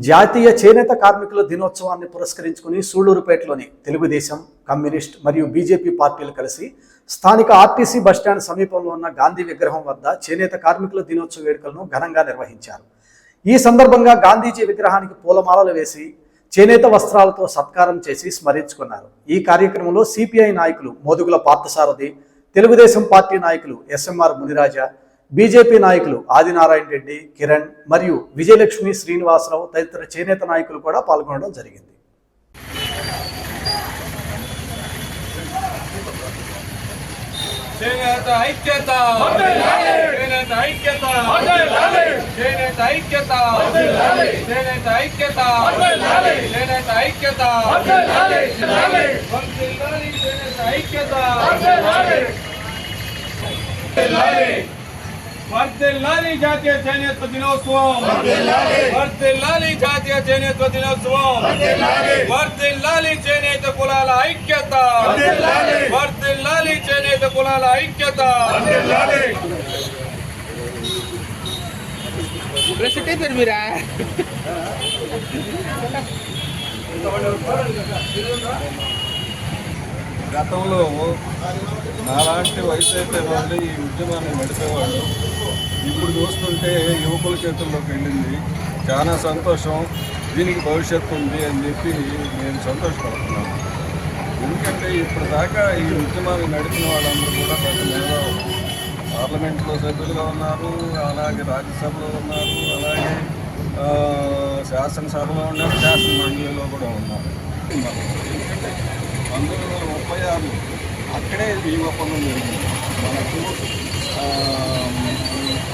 Speaker 1: జాతీయ చేనేత కార్మికుల దినోత్సవాన్ని పురస్కరించుకుని సూళ్లూరుపేటలోని తెలుగుదేశం, కమ్యూనిస్ట్ మరియు బీజేపీ పార్టీలు కలిసి స్థానిక ఆర్టీసీ బస్టాండ్ సమీపంలో ఉన్న గాంధీ విగ్రహం వద్ద చేనేత కార్మికుల దినోత్సవ వేడుకలను ఘనంగా నిర్వహించారు. ఈ సందర్భంగా గాంధీజీ విగ్రహానికి పూలమాలలు వేసి చేనేత వస్త్రాలతో సత్కారం చేసి స్మరించుకున్నారు. ఈ కార్యక్రమంలో సిపిఐ నాయకులు మోదుగుల పార్థసారథి, తెలుగుదేశం పార్టీ నాయకులు ఎస్ఎంఆర్ మునిరాజా, బీజేపీ నాయకులు ఆదినారాయణ రెడ్డి, కిరణ్ మరియు విజయలక్ష్మి శ్రీనివాసరావు తదితర చేనేత నాయకులు కూడా పాల్గొనడం జరిగింది.
Speaker 7: చేనేత ఐక్యత, చేనేత ఐక్యత, చేనేత ఐక్యత, చేనేత ఐక్యత, చేనేత ఐక్యత, చేనేత ఐక్యత, వర్ధిల్లాలి జాతీయ చేనేత దినోత్సవం, వర్ధిల్లాలి జాతీయ చేనేత దినోత్సవం, వర్ధిల్లాలి చేనేత కులాల ఐక్యత, వర్ధిల్లాలి చేనేత కులాల ఐక్యత. గతంలో నాలాంటి వయసు అయితే వాళ్ళు ఈ ఉద్యమాన్ని నడిపేవాళ్ళు. ఇప్పుడు చూస్తుంటే యువకుల చేతుల్లోకి వెళ్ళింది. చాలా సంతోషం. దీనికి భవిష్యత్తు ఉంది అని చెప్పి నేను సంతోషపడుతున్నాను. ఎందుకంటే ఇప్పుడు దాకా ఈ ఉద్యమాన్ని నడిపిన వాళ్ళందరూ కూడా ప్రతి నెల పార్లమెంట్లో సభ్యులుగా ఉన్నారు, అలాగే రాజ్యసభలో ఉన్నారు, అలాగే శాసనసభలో ఉన్నారు, శాసన మండలిలో కూడా ఉన్నారు. ఎందుకంటే 1936 అక్కడే ఈ ఒప్పందం జరిగింది. మనకు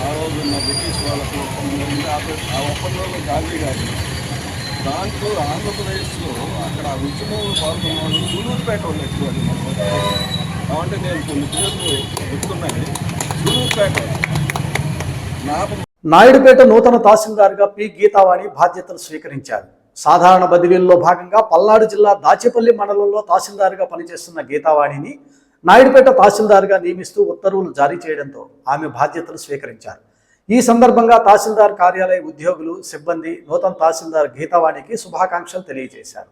Speaker 7: ఆ రోజు ఉన్న బ్రిటిష్ వాళ్ళకు ఒప్పందం జరిగింది. ఆ ఒప్పందంలో గాంధీ గారు దాంట్లో ఆంధ్రప్రదేశ్లో అక్కడ ఆ ఉద్యమంలో పాల్గొన్న వాళ్ళు సూళ్ళూరుపేట వాళ్ళు ఎక్కువ. కాబట్టి నేను కొన్ని పేర్లు చెప్తున్నాయి. సూళ్ళూరుపేట
Speaker 1: నాయుడుపేట నూతన తహసీల్దార్గా పి గీతావాణి బాధ్యతలు స్వీకరించారు. సాధారణ బదిలీల్లో భాగంగా పల్నాడు జిల్లా దాచేపల్లి మండలంలో తహసీల్దార్గా పనిచేస్తున్న గీతావాణిని నాయుడుపేట తహసీల్దార్గా నియమిస్తూ ఉత్తర్వులు జారీ చేయడంతో ఆమె బాధ్యతలు స్వీకరించారు. ఈ సందర్భంగా తహసీల్దార్ కార్యాలయ ఉద్యోగులు, సిబ్బంది నూతన తహసీల్దార్ గీతావాణికి శుభాకాంక్షలు తెలియజేశారు.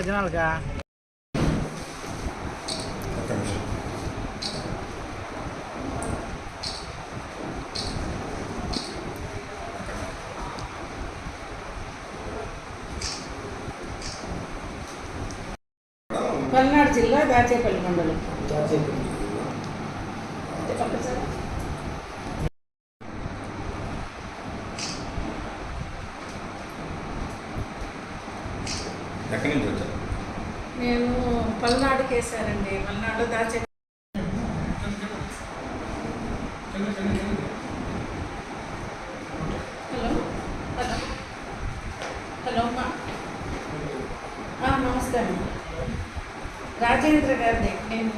Speaker 5: జనాలుగా
Speaker 4: పల్నాడు జిల్లా దాచేపల్లి మండలం.
Speaker 9: ఎక్కడి నుంచి వచ్చారు?
Speaker 4: నేను పల్నాడుకి వేసానండి. పల్నాడు దాచేపల్లి. హలో అమ్మా, నమస్కారం. రాజేంద్ర గారిని నేను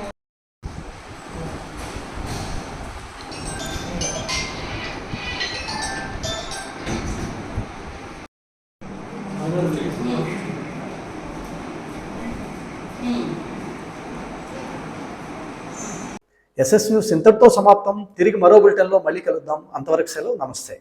Speaker 1: ఎస్ఎస్ న్యూస్ ఇంతటితో సమాప్తం. తిరిగి మరో బులెటిన్లో మళ్ళీ కలుద్దాం. అంతవరకు సెలవు. నమస్తే.